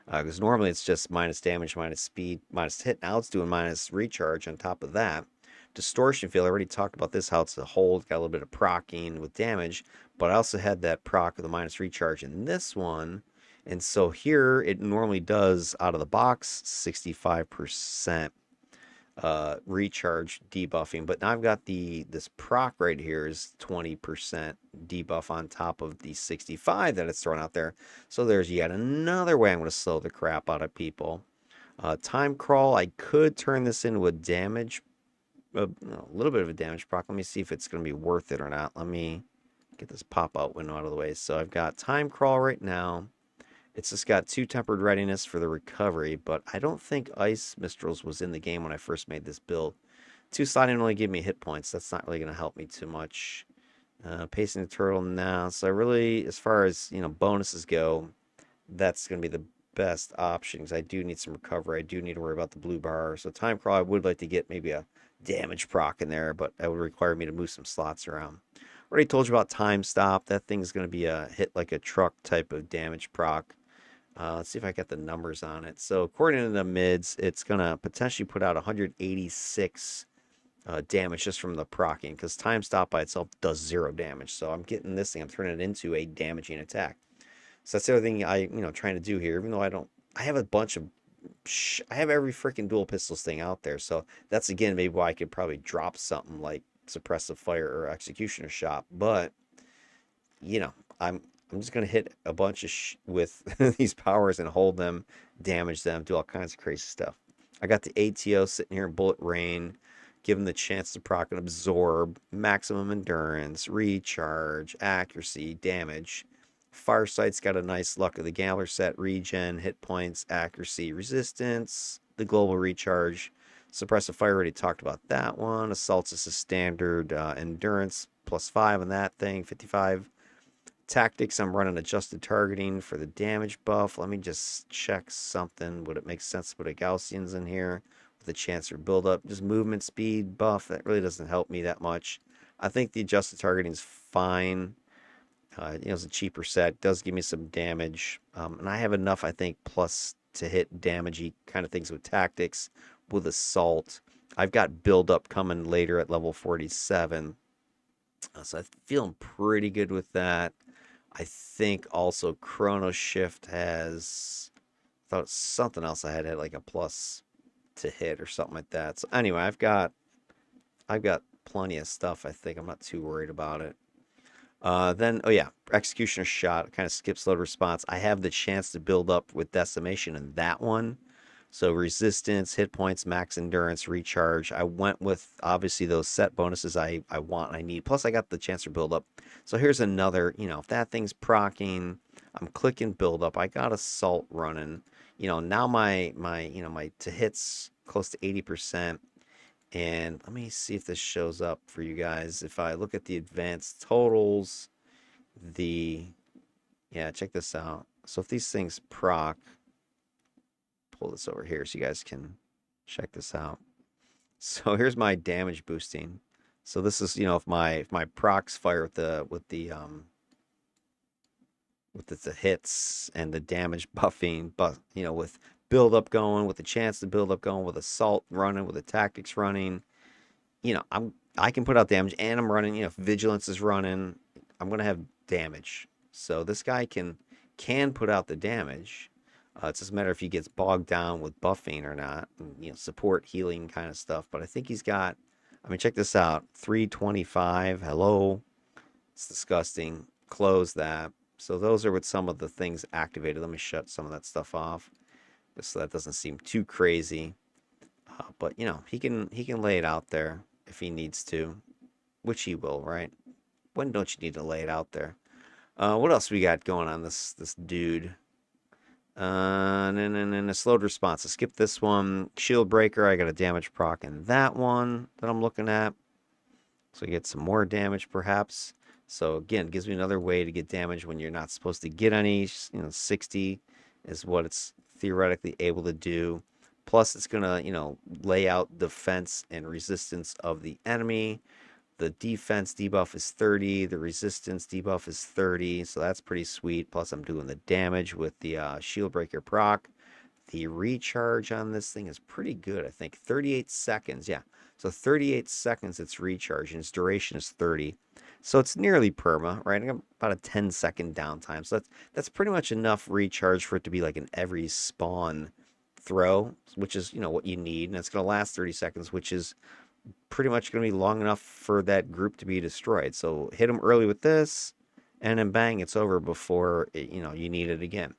Because normally it's just minus damage, minus speed, minus hit. Now it's doing minus recharge on top of that. Distortion field, I already talked about this, how it's a hold, got a little bit of procking with damage, but I also had that proc with the minus recharge in this one. And so here it normally does out of the box 65% recharge debuffing, but now I've got this proc right here is 20% debuff on top of the 65 that it's throwing out there. So there's yet another way I'm going to slow the crap out of people. Time crawl, I could turn this into a damage, a little bit of a damage proc. Let me see if it's going to be worth it or not. Let me get this pop-out window out of the way. So I've got time crawl right now. It's just got 2 tempered readiness for the recovery, but I don't think Ice Mistrals was in the game when I first made this build. 2 sliding only give me hit points. That's not really going to help me too much. Pacing the turtle now. So I really, as far as bonuses go, that's going to be the best option because I do need some recovery. I do need to worry about the blue bar. So time crawl, I would like to get maybe a damage proc in there, but that would require me to move some slots around. Already told you about time stop. That thing's going to be a hit like a truck type of damage proc. Let's see if I get the numbers on it. So according to the mids, it's going to potentially put out 186 damage just from the procking because time stop by itself does 0 damage. So I'm getting this thing, I'm turning it into a damaging attack. So that's the other thing I, trying to do here, even though I have a bunch of, I have every freaking dual pistols thing out there. So that's again, maybe why I could probably drop something like suppressive fire or executioner shot. But, I'm just going to hit a bunch of with these powers and hold them, damage them, do all kinds of crazy stuff. I got the ATO sitting here in Bullet Rain. Give him the chance to proc and absorb, maximum endurance, recharge, accuracy, damage. Farsight's got a nice luck of the gambler set, regen, hit points, accuracy, resistance, the global recharge. Suppressive fire, already talked about that one. Assault's is a standard endurance, +5 on that thing, 55. Tactics, I'm running adjusted targeting for the damage buff. Let me just check something. Would it make sense to put a Gaussians in here with a chance for build-up? Just movement speed buff, that really doesn't help me that much. I think the adjusted targeting is fine. It's a cheaper set. Does give me some damage. And I have enough, I think, plus to hit damagey kind of things with tactics, with assault. I've got build-up coming later at level 47. So I'm feeling pretty good with that. I think also Chrono Shift has, I thought something else I had like a plus to hit or something like that. So anyway, I've got plenty of stuff. I think I'm not too worried about it. Then, oh yeah, Executioner Shot kind of skips load response. I have the chance to build up with Decimation in that one. So resistance, hit points, max endurance, recharge. I went with obviously those set bonuses I want and I need. Plus I got the chance for build up. So here's another, if that thing's procking, I'm clicking build up. I got assault running. Now my to hits close to 80%. And let me see if this shows up for you guys. If I look at the advanced totals, check this out. So if these things proc, pull this over here so you guys can check this out. So here's my damage boosting. So this is, if my procs fire with the hits and the damage buffing, but with build up going, with the chance to build up going, with assault running, with the tactics running, I can put out damage, and I'm running, if vigilance is running, I'm gonna have damage. So this guy can put out the damage. It's just a matter if he gets bogged down with buffing or not, and, support healing kind of stuff. But I think he's got, check this out, 325. Hello, it's disgusting. Close that. So those are with some of the things activated. Let me shut some of that stuff off, just so that doesn't seem too crazy. But he can lay it out there if he needs to, which he will, right? When don't you need to lay it out there? What else we got going on this dude? And then a slowed response. I skipped this one. Shield breaker. I got a damage proc in that one that I'm looking at. So you get some more damage perhaps. So again, gives me another way to get damage when you're not supposed to get any. 60 is what it's theoretically able to do. Plus it's gonna, lay out defense and resistance of the enemy. The defense debuff is 30. The resistance debuff is 30. So that's pretty sweet. Plus I'm doing the damage with the shield breaker proc. The recharge on this thing is pretty good. I think 38 seconds. Yeah. So 38 seconds it's recharging. Its duration is 30. So it's nearly perma, right? I got about a 10-second downtime. So that's pretty much enough recharge for it to be like an every spawn throw, which is, what you need. And it's going to last 30 seconds, which is pretty much going to be long enough for that group to be destroyed. So hit them early with this, and then bang, it's over before you need it again.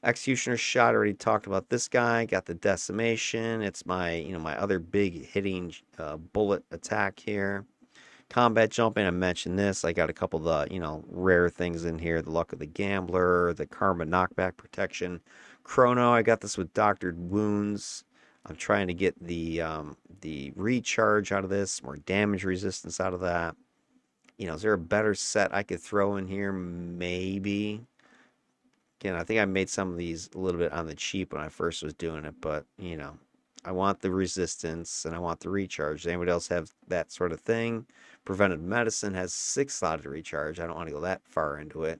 Executioner Shot, already talked about this guy. Got the decimation. It's my my other big hitting bullet attack here. Combat jumping, I mentioned this. I got a couple of the rare things in here. The luck of the gambler, the karma knockback protection. Chrono, I got this with doctored wounds. I'm trying to get the recharge out of this, more damage resistance out of that. Is there a better set I could throw in here? Maybe. Again, I think I made some of these a little bit on the cheap when I first was doing it, but I want the resistance and I want the recharge. Does anybody else have that sort of thing? Preventive medicine has 6 slotted recharge. I don't want to go that far into it.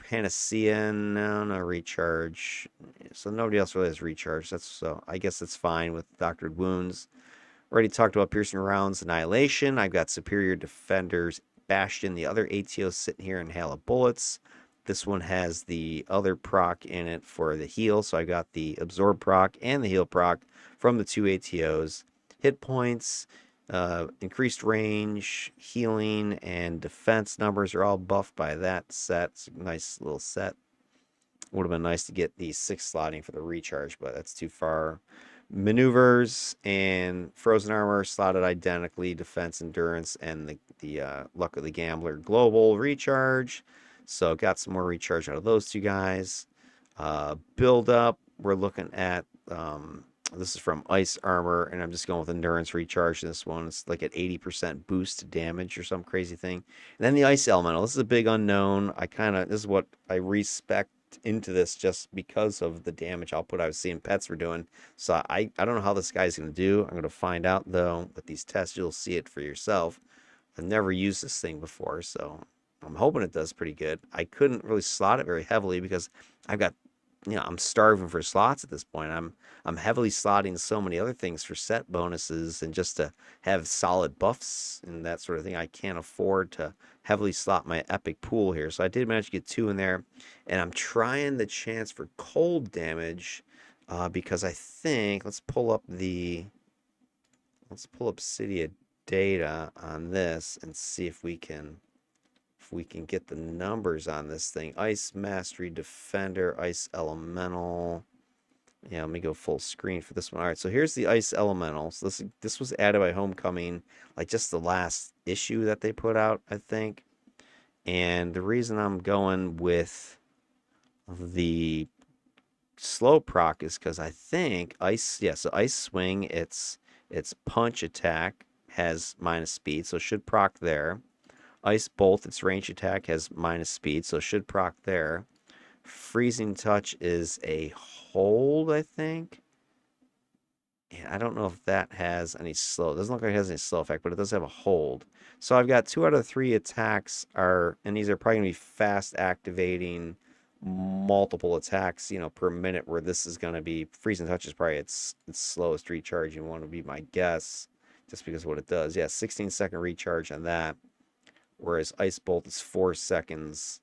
Panacea, no recharge. So nobody else really has recharge. So I guess it's fine with doctored wounds. Already talked about piercing rounds, annihilation. I've got superior defenders, Bastion. The other ATO sitting here in hail of bullets. This one has the other proc in it for the heal. So I got the absorb proc and the heal proc from the 2 ATOs. Hit points, increased range, healing, and defense numbers are all buffed by that set. It's a nice little set. Would have been nice to get the 6 slotting for the recharge, but that's too far. Maneuvers and frozen armor slotted identically, defense, endurance, and the luck of the gambler global recharge. So got some more recharge out of those two guys. Build up, we're looking at this is from ice armor, and I'm just going with endurance recharge. This one it's like at 80% boost to damage or some crazy thing. And then the ice elemental. This is a big unknown. This is what I respect into this just because of the damage output I was seeing pets were doing. So I don't know how this guy's going to do. I'm going to find out though with these tests. You'll see it for yourself. I've never used this thing before, so I'm hoping it does pretty good. I couldn't really slot it very heavily because I've got, I'm starving for slots at this point. I'm heavily slotting so many other things for set bonuses and just to have solid buffs and that sort of thing. I can't afford to heavily slot my epic pool here. So I did manage to get 2 in there, and I'm trying the chance for cold damage because I think let's pull up Cydia data on this and see if we can get the numbers on this thing. Ice Mastery Defender, Ice Elemental. Yeah, let me go full screen for this one. All right, so here's the Ice Elemental. So this was added by Homecoming, like just the last issue that they put out, I think. And the reason I'm going with the slow proc is because I think so Ice Swing, its punch attack has minus speed, so it should proc there. Ice Bolt, its range attack has minus speed, so it should proc there. Freezing Touch is a hold, I think. And I don't know if that has any slow. It doesn't look like it has any slow effect, but it does have a hold. So I've got 2 out of 3 attacks and these are probably going to be fast activating multiple attacks, per minute, where this is going to be Freezing Touch is probably its slowest recharging one would be my guess, just because of what it does. Yeah, 16-second recharge on that. Whereas Ice Bolt is 4 seconds.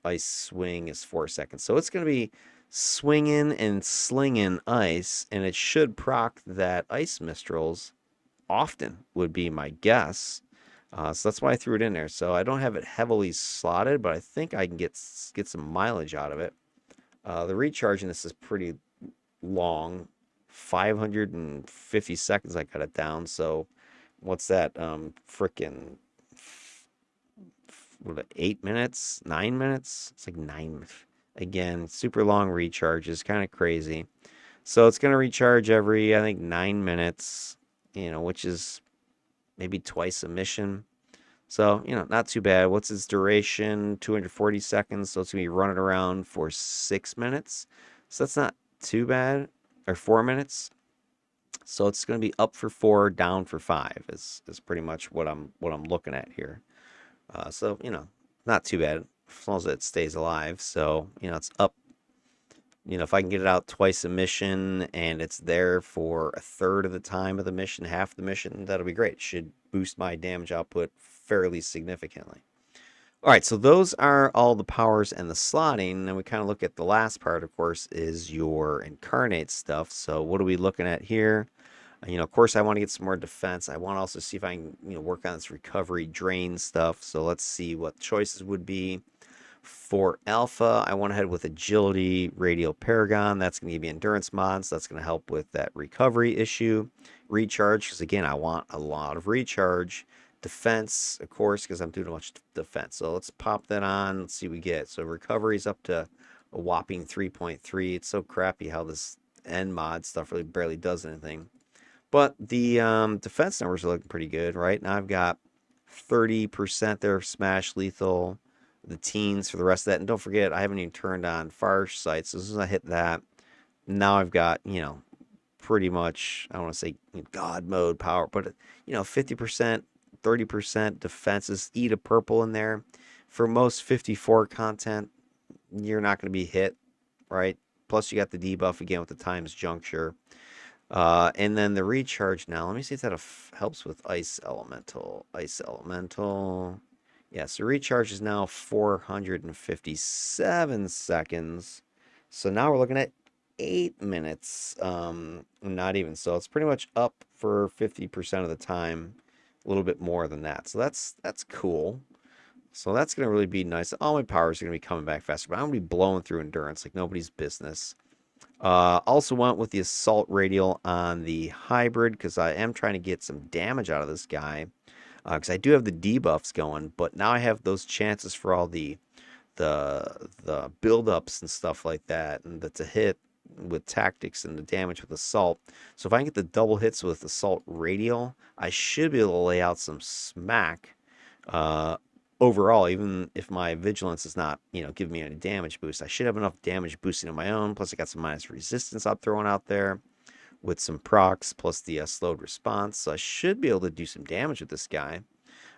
Ice Swing is 4 seconds. So it's going to be swinging and slinging ice, and it should proc that Ice Mistrals often, would be my guess. So that's why I threw it in there. So I don't have it heavily slotted, but I think I can get some mileage out of it. The recharge in this is pretty long, 550 seconds I got it down. So what's that? Frickin' 8 minutes, 9 minutes. It's like 9. Again, super long recharge is kind of crazy. So it's going to recharge every, I think, 9 minutes, which is maybe twice a mission. So, not too bad. What's its duration? 240 seconds. So it's going to be running around for 6 minutes. So that's not too bad. Or 4 minutes. So it's going to be up for 4, down for 5 is pretty much what I'm looking at here. So, not too bad as long as it stays alive. So, it's up. If I can get it out twice a mission and it's there for a third of the time of the mission, half the mission, that'll be great. It should boost my damage output fairly significantly. All right, so those are all the powers and the slotting. And we kind of look at the last part, of course, is your incarnate stuff. So what are we looking at here? Of course, I want to get some more defense. I want to also see if I can, work on this recovery drain stuff. So let's see what choices would be. For alpha, I went ahead with agility, radial paragon. That's going to give me endurance mods. That's going to help with that recovery issue. Recharge, because again, I want a lot of recharge. Defense, of course, because I'm doing too much defense. So let's pop that on. Let's see what we get. So recovery is up to a whopping 3.3. It's so crappy how this end mod stuff really barely does anything. But the defense numbers are looking pretty good, right? Now I've got 30% there of smash lethal, the teens for the rest of that. And don't forget, I haven't even turned on fire sights. So as soon as I hit that, now I've got, pretty much, I don't want to say God mode power, but, 50%, 30% defenses, eat a purple in there. For most 54 content, you're not going to be hit, right? Plus you got the debuff again with the times juncture. And then the recharge now. Let me see if that helps with Ice Elemental. Ice Elemental. Yeah, so recharge is now 457 seconds. So now we're looking at 8 minutes. Not even. So it's pretty much up for 50% of the time. A little bit more than that. So that's cool. So that's going to really be nice. All my powers are going to be coming back faster. But I'm going to be blowing through endurance like nobody's business. Also went with the assault radial on the hybrid because I am trying to get some damage out of this guy. Because I do have the debuffs going, but now I have those chances for all the build-ups and stuff like that, and that's a hit with tactics and the damage with assault. So if I can get the double hits with assault radial, I should be able to lay out some smack. Uh, Overall, even if my vigilance is not, giving me any damage boost, I should have enough damage boosting on my own. Plus, I got some minus resistance I'm throwing out there with some procs, plus the slowed response. So I should be able to do some damage with this guy.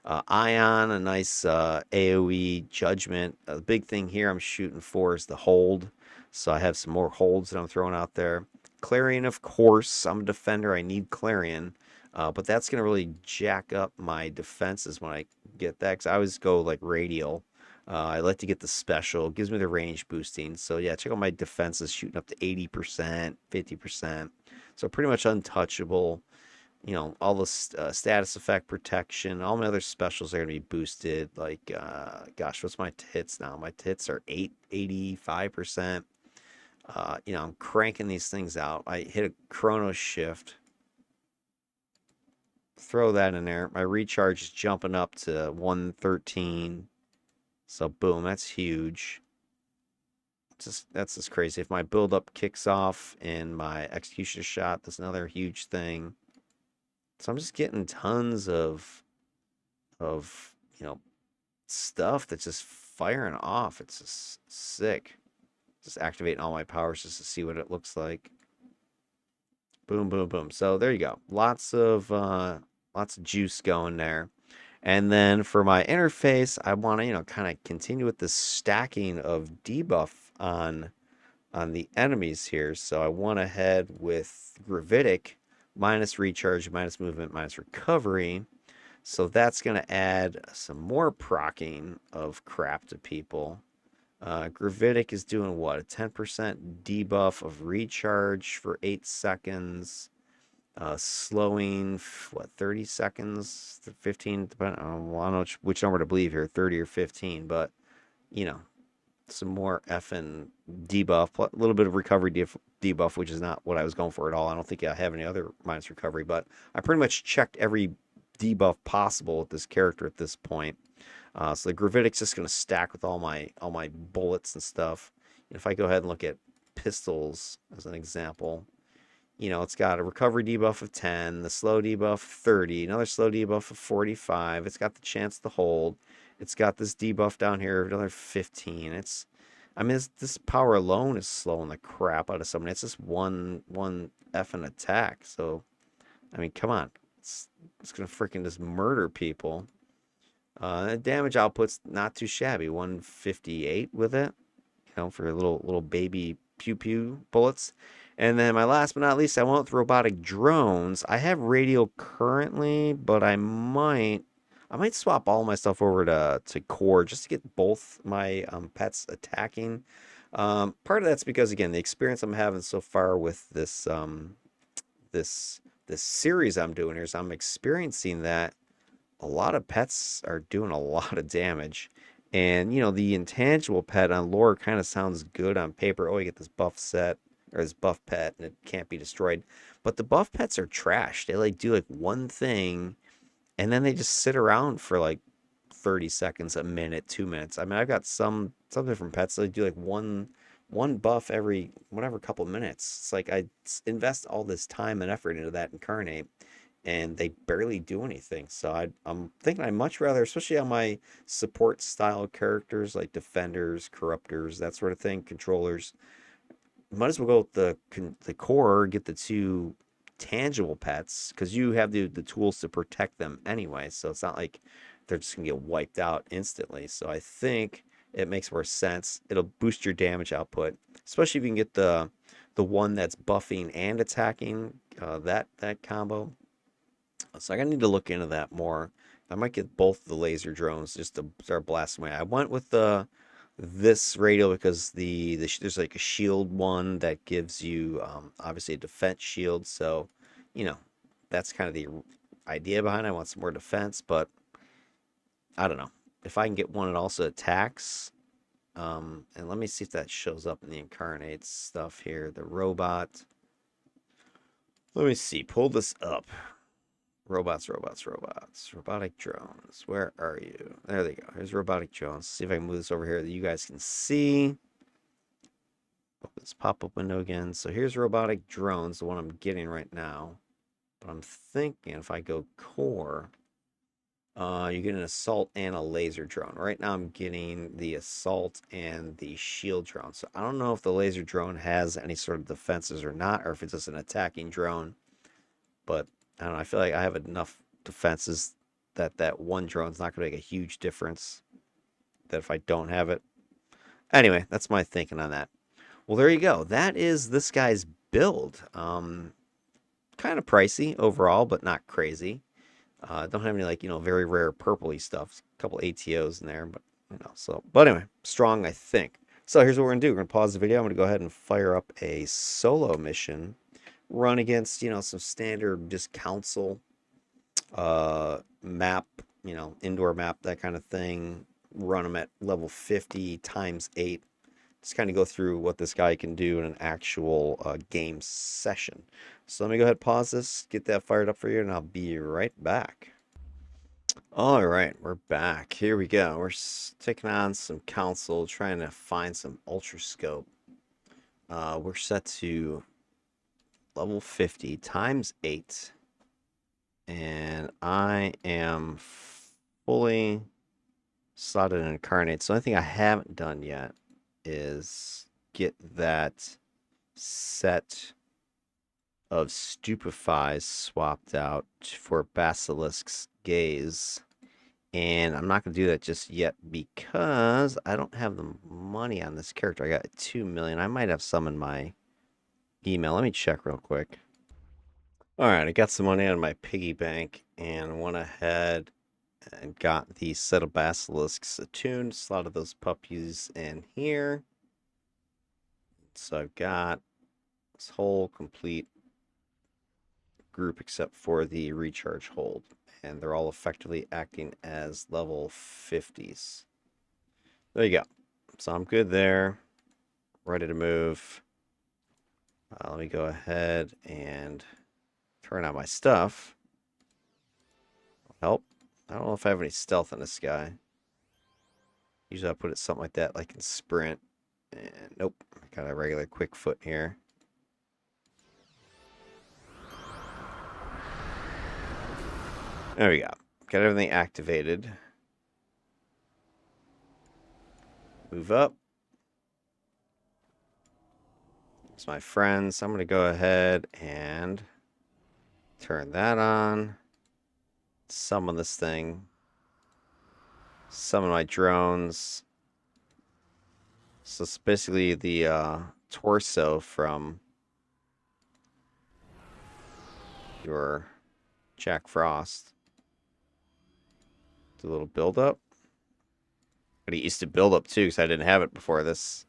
Ion, a nice AoE judgment. The big thing here I'm shooting for is the hold. So I have some more holds that I'm throwing out there. Clarion, of course. I'm a defender. I need Clarion. But that's going to really jack up my defenses when I get that. Because I always go like radial. I like to get the special. It gives me the range boosting. So yeah, check out my defenses shooting up to 80%, 50%. So pretty much untouchable. All the status effect protection, all my other specials are going to be boosted. Like, gosh, what's my hits now? My hits are 85%. I'm cranking these things out. I hit a chrono shift, throw that in there. My recharge is jumping up to 113. So, boom, that's huge. That's just crazy. If my build up kicks off and my executioner shot, that's another huge thing. So I'm just getting tons of stuff that's just firing off. It's just sick. Just activating all my powers just to see what it looks like. Boom, boom, boom. So there you go. Lots of juice going there. And then for my interface, I want to kind of continue with the stacking of debuff on the enemies here. So I went ahead with Gravitic, minus recharge, minus movement, minus recovery. So that's going to add some more procking of crap to people. Gravitic is doing what? A 10% debuff of recharge for 8 seconds. Slowing, what, 30 seconds? 15, depending on, well, I don't know which number to believe here, 30 or 15, but, you know, some more effing debuff, a little bit of recovery debuff, which is not what I was going for at all. I don't think I have any other minus recovery, but I pretty much checked every debuff possible with this character at this point. So the Gravitic's just going to stack with all my bullets and stuff. And if I go ahead and look at pistols as an example, it's got a recovery debuff of 10, the slow debuff of 30, another slow debuff of 45. It's got the chance to hold. It's got this debuff down here, another 15. This power alone is slowing the crap out of someone. It's just one effing attack. So, come on. It's going to freaking just murder people. Damage output's not too shabby. 158 with it, for little baby pew pew bullets. And then my last but not least, I went with robotic drones. I have radial currently, but I might swap all my stuff over to core just to get both my pets attacking. Part of that's because again the experience I'm having so far with this series I'm doing here is I'm experiencing that a lot of pets are doing a lot of damage. And, the intangible pet on lore kind of sounds good on paper. Oh, you get this buff set or this buff pet and it can't be destroyed. But the buff pets are trash. They do one thing and then they just sit around for 30 seconds, a minute, 2 minutes. I've got some different pets that do one buff every whatever couple minutes. It's like I invest all this time and effort into that incarnate and they barely do anything. So I'm thinking I'd much rather, especially on my support style characters like defenders, corruptors, that sort of thing, controllers. Might as well go with the core, get the two tangible pets because you have the tools to protect them anyway. So it's not like they're just gonna get wiped out instantly. So I think it makes more sense. It'll boost your damage output, especially if you can get the one that's buffing and attacking. That combo. So I gotta need to look into that more. I might get both the laser drones just to start blasting away. I went with this radio because there's a shield one that gives you obviously a defense shield. So, you know, that's kind of the idea behind it. I want some more defense, but I don't know. If I can get one that also attacks, And let me see if that shows up in the incarnate stuff here. The robot. Let me see. Pull this up. Robots. Robotic drones. Where are you? There they go. Here's robotic drones. See if I can move this over here that you guys can see. Open this pop-up window again. So here's robotic drones, the one I'm getting right now. But I'm thinking if I go core, you get an assault and a laser drone. Right now I'm getting the assault and the shield drone. So I don't know if the laser drone has any sort of defenses or not, or if it's just an attacking drone. But I don't know. I feel like I have enough defenses that that one drone's not going to make a huge difference. That if I don't have it. Anyway, that's my thinking on that. Well, there you go. That is this guy's build. Kind of pricey overall, but not crazy. Don't have any like, very rare purpley stuff. A couple ATOs in there, but so. But anyway, strong, I think. So here's what we're gonna do. We're gonna pause the video. I'm gonna go ahead and fire up a solo mission, run against some standard just council map, indoor map, that kind of thing. Run them at level 50 times 8. Just kind of go through what this guy can do in an actual game session. So let me go ahead and pause this, get that fired up for you, and I'll be right back. All right, we're back. Here we go. We're taking on some council, trying to find some ultra scope. We're set to level 50 times 8. And I am fully slotted and incarnate. So the only thing I haven't done yet is get that set of stupefies swapped out for Basilisk's Gaze. And I'm not going to do that just yet because I don't have the money on this character. I got 2 million. I might have some in my email. Let me check real quick. All right, I got some money out of my piggy bank and went ahead and got the set of Basilisks attuned. Slotted those puppies in here. So I've got this whole complete group except for the recharge hold. And they're all effectively acting as level 50s. There you go. So I'm good there. Ready to move. Let me go ahead and turn on my stuff. Help. I don't know if I have any stealth on this guy. Usually I put it something like that, like in sprint. And nope. I got a regular quick foot here. There we go. Got everything activated. Move up. It's my friends. I'm going to go ahead and turn that on. Summon this thing. Summon my drones. So it's basically the torso from your Jack Frost. Do a little build up. But he used to build up too because I didn't have it before this.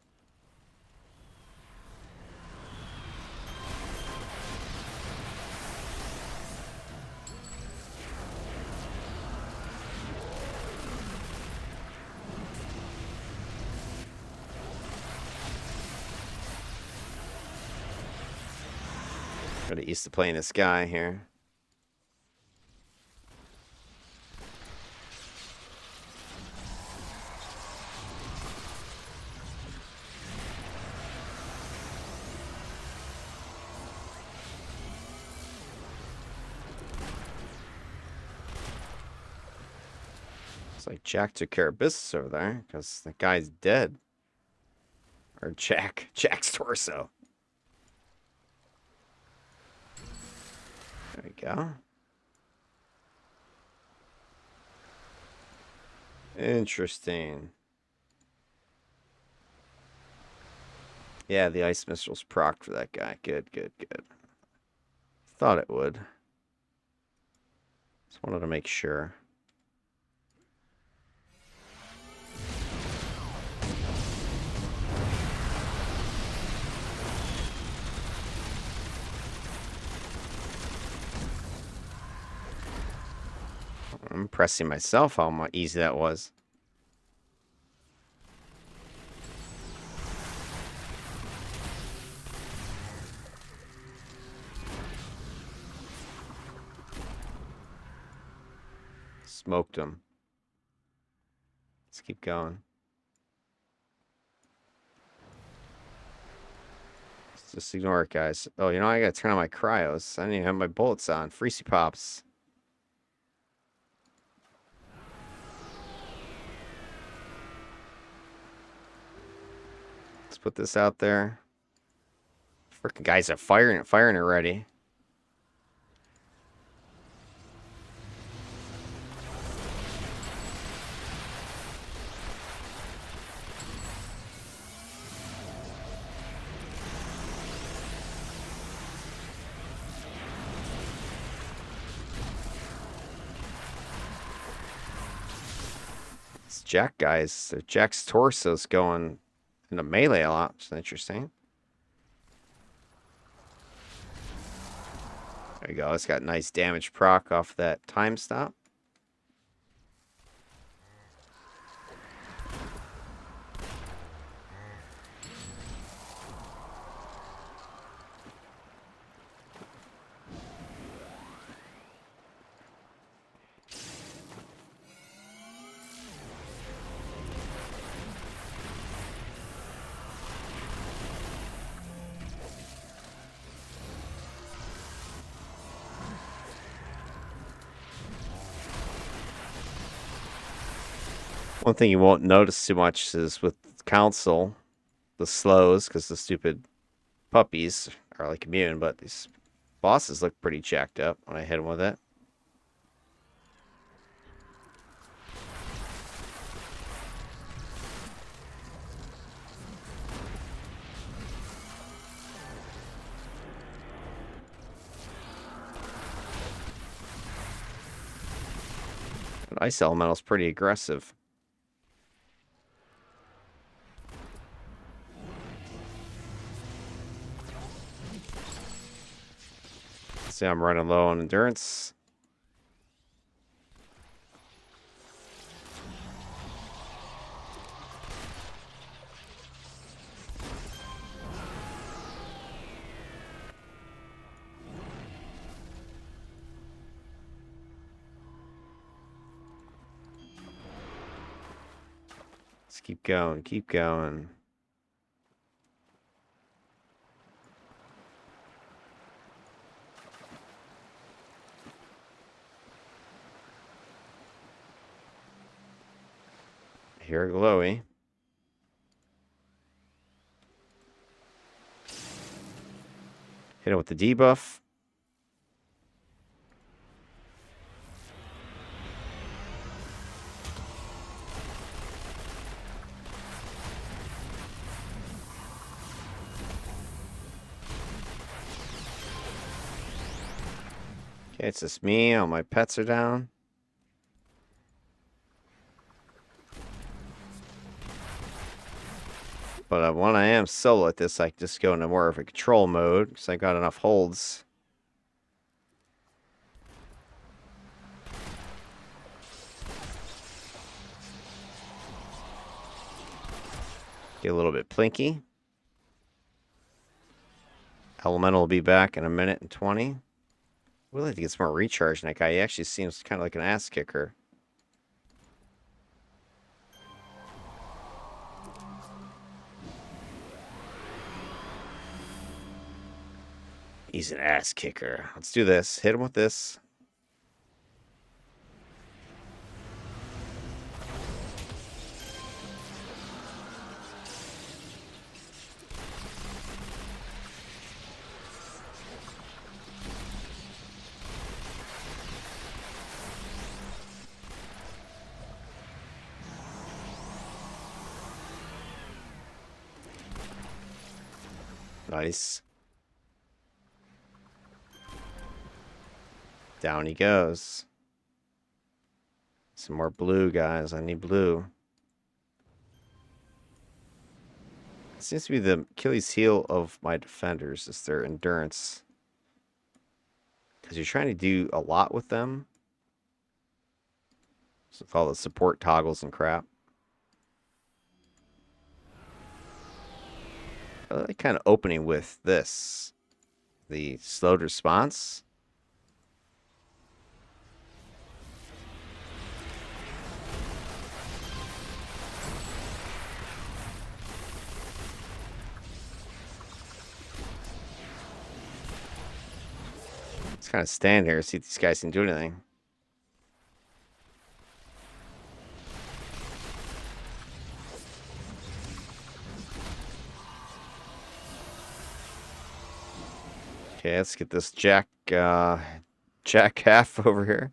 But used to playing this guy here. It's like Jack took care of business over there because the guy's dead. Or Jack's torso. There we go. Interesting. Yeah, the ice missile's proc for that guy. Good. Thought it would. Just wanted to make sure. I'm impressing myself how easy that was. Smoked him. Let's keep going. Just ignore it, guys. Oh, you know, I gotta turn on my cryos. I didn't even have my bullets on. Freezy pops. Let's put this out there. Freaking guys are firing already. Jack guys, Jack's torso's going into melee a lot, which is interesting. There you go. It's got nice damage proc off that time stop. One thing you won't notice too much is with Council, the slows, because the stupid puppies are like immune, but these bosses look pretty jacked up when I hit them with it. But Ice Elemental's pretty aggressive. See, I'm running low on endurance. Let's keep going, keep going. Here, glowy. Hit it with the debuff. Okay, it's just me. All my pets are down. But when I am solo at this, I just go into more of a control mode because I got enough holds. Get a little bit plinky. Elemental will be back in a minute and 20. We'd like to get some more recharge in that guy. He actually seems kind of like an ass kicker. He's an ass kicker. Let's do this. Hit him with this. Nice. Down he goes. Some more blue, guys. I need blue. It seems to be the Achilles heel of my defenders is their endurance. Because you're trying to do a lot with them. So with all the support toggles and crap. I like kind of opening with this. The slowed response. kind of stand here, see if these guys can do anything. Okay, let's get this Jack half over here.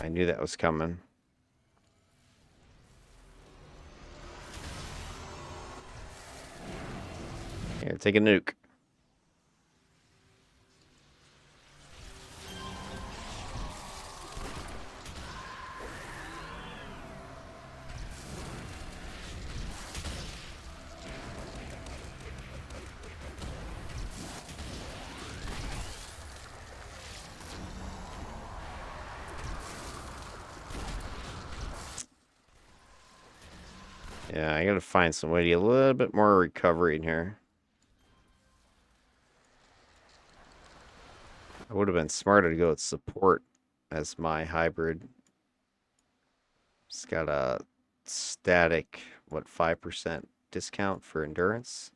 I knew that was coming. Here, take a nuke. Yeah, I gotta find some way to get a little bit more recovery in here. I would have been smarter to go with support as my hybrid. It's got a static, what, 5% discount for endurance.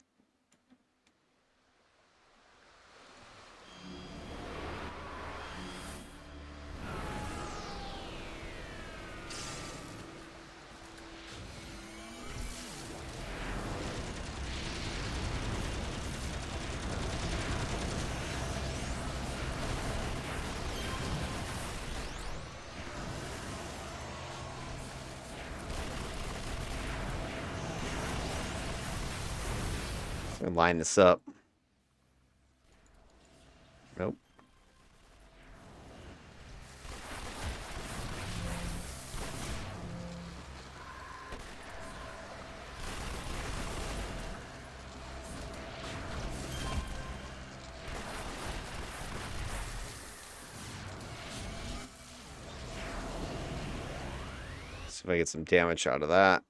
And line this up. Nope. See if I get some damage out of that.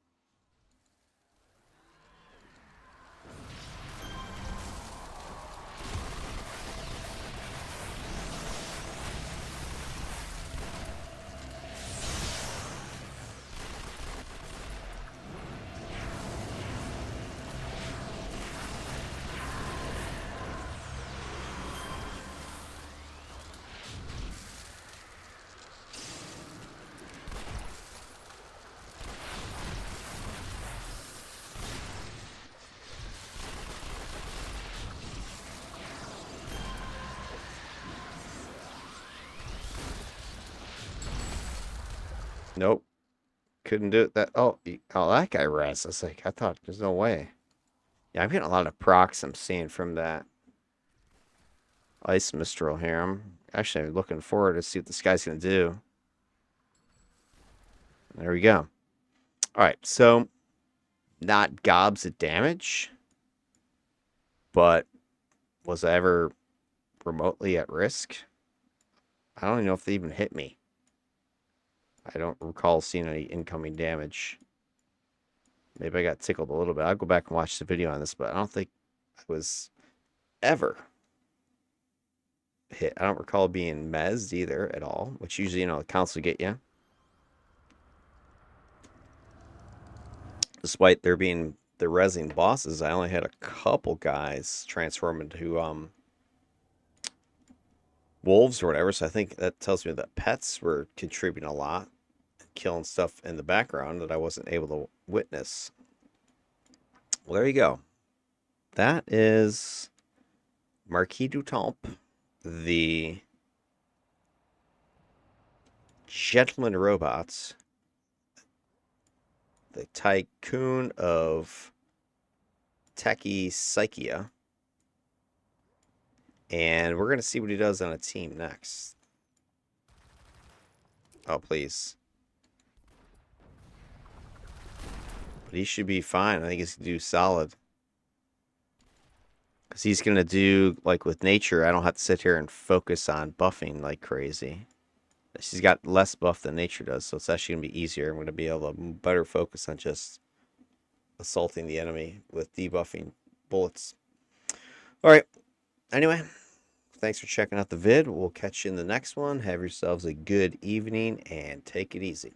Nope. Couldn't do it. Oh, that guy res. I was like, I thought there's no way. Yeah, I'm getting a lot of procs I'm seeing from that Ice Mistral here. I'm actually looking forward to see what this guy's going to do. There we go. All right, so not gobs of damage, but was I ever remotely at risk? I don't even know if they even hit me. I don't recall seeing any incoming damage. Maybe I got tickled a little bit. I'll go back and watch the video on this, but I don't think I was ever hit. I don't recall being mezzed either at all, which usually, the counts will get you. Despite there being the rezzing bosses, I only had a couple guys transform into wolves or whatever, so I think that tells me that pets were contributing a lot, killing stuff in the background that I wasn't able to witness. Well, there you go. That is Marquis du Temps, the Gentleman Robots, the Tycoon of Tachypsychia. And we're going to see what he does on a team next. Oh, please. he should be fine. I think he's going to do solid. Because he's going to do, like with nature, I don't have to sit here and focus on buffing like crazy. She's got less buff than nature does, so it's actually going to be easier. I'm going to be able to better focus on just assaulting the enemy with debuffing bullets. Alright, anyway, thanks for checking out the vid. We'll catch you in the next one. Have yourselves a good evening and take it easy.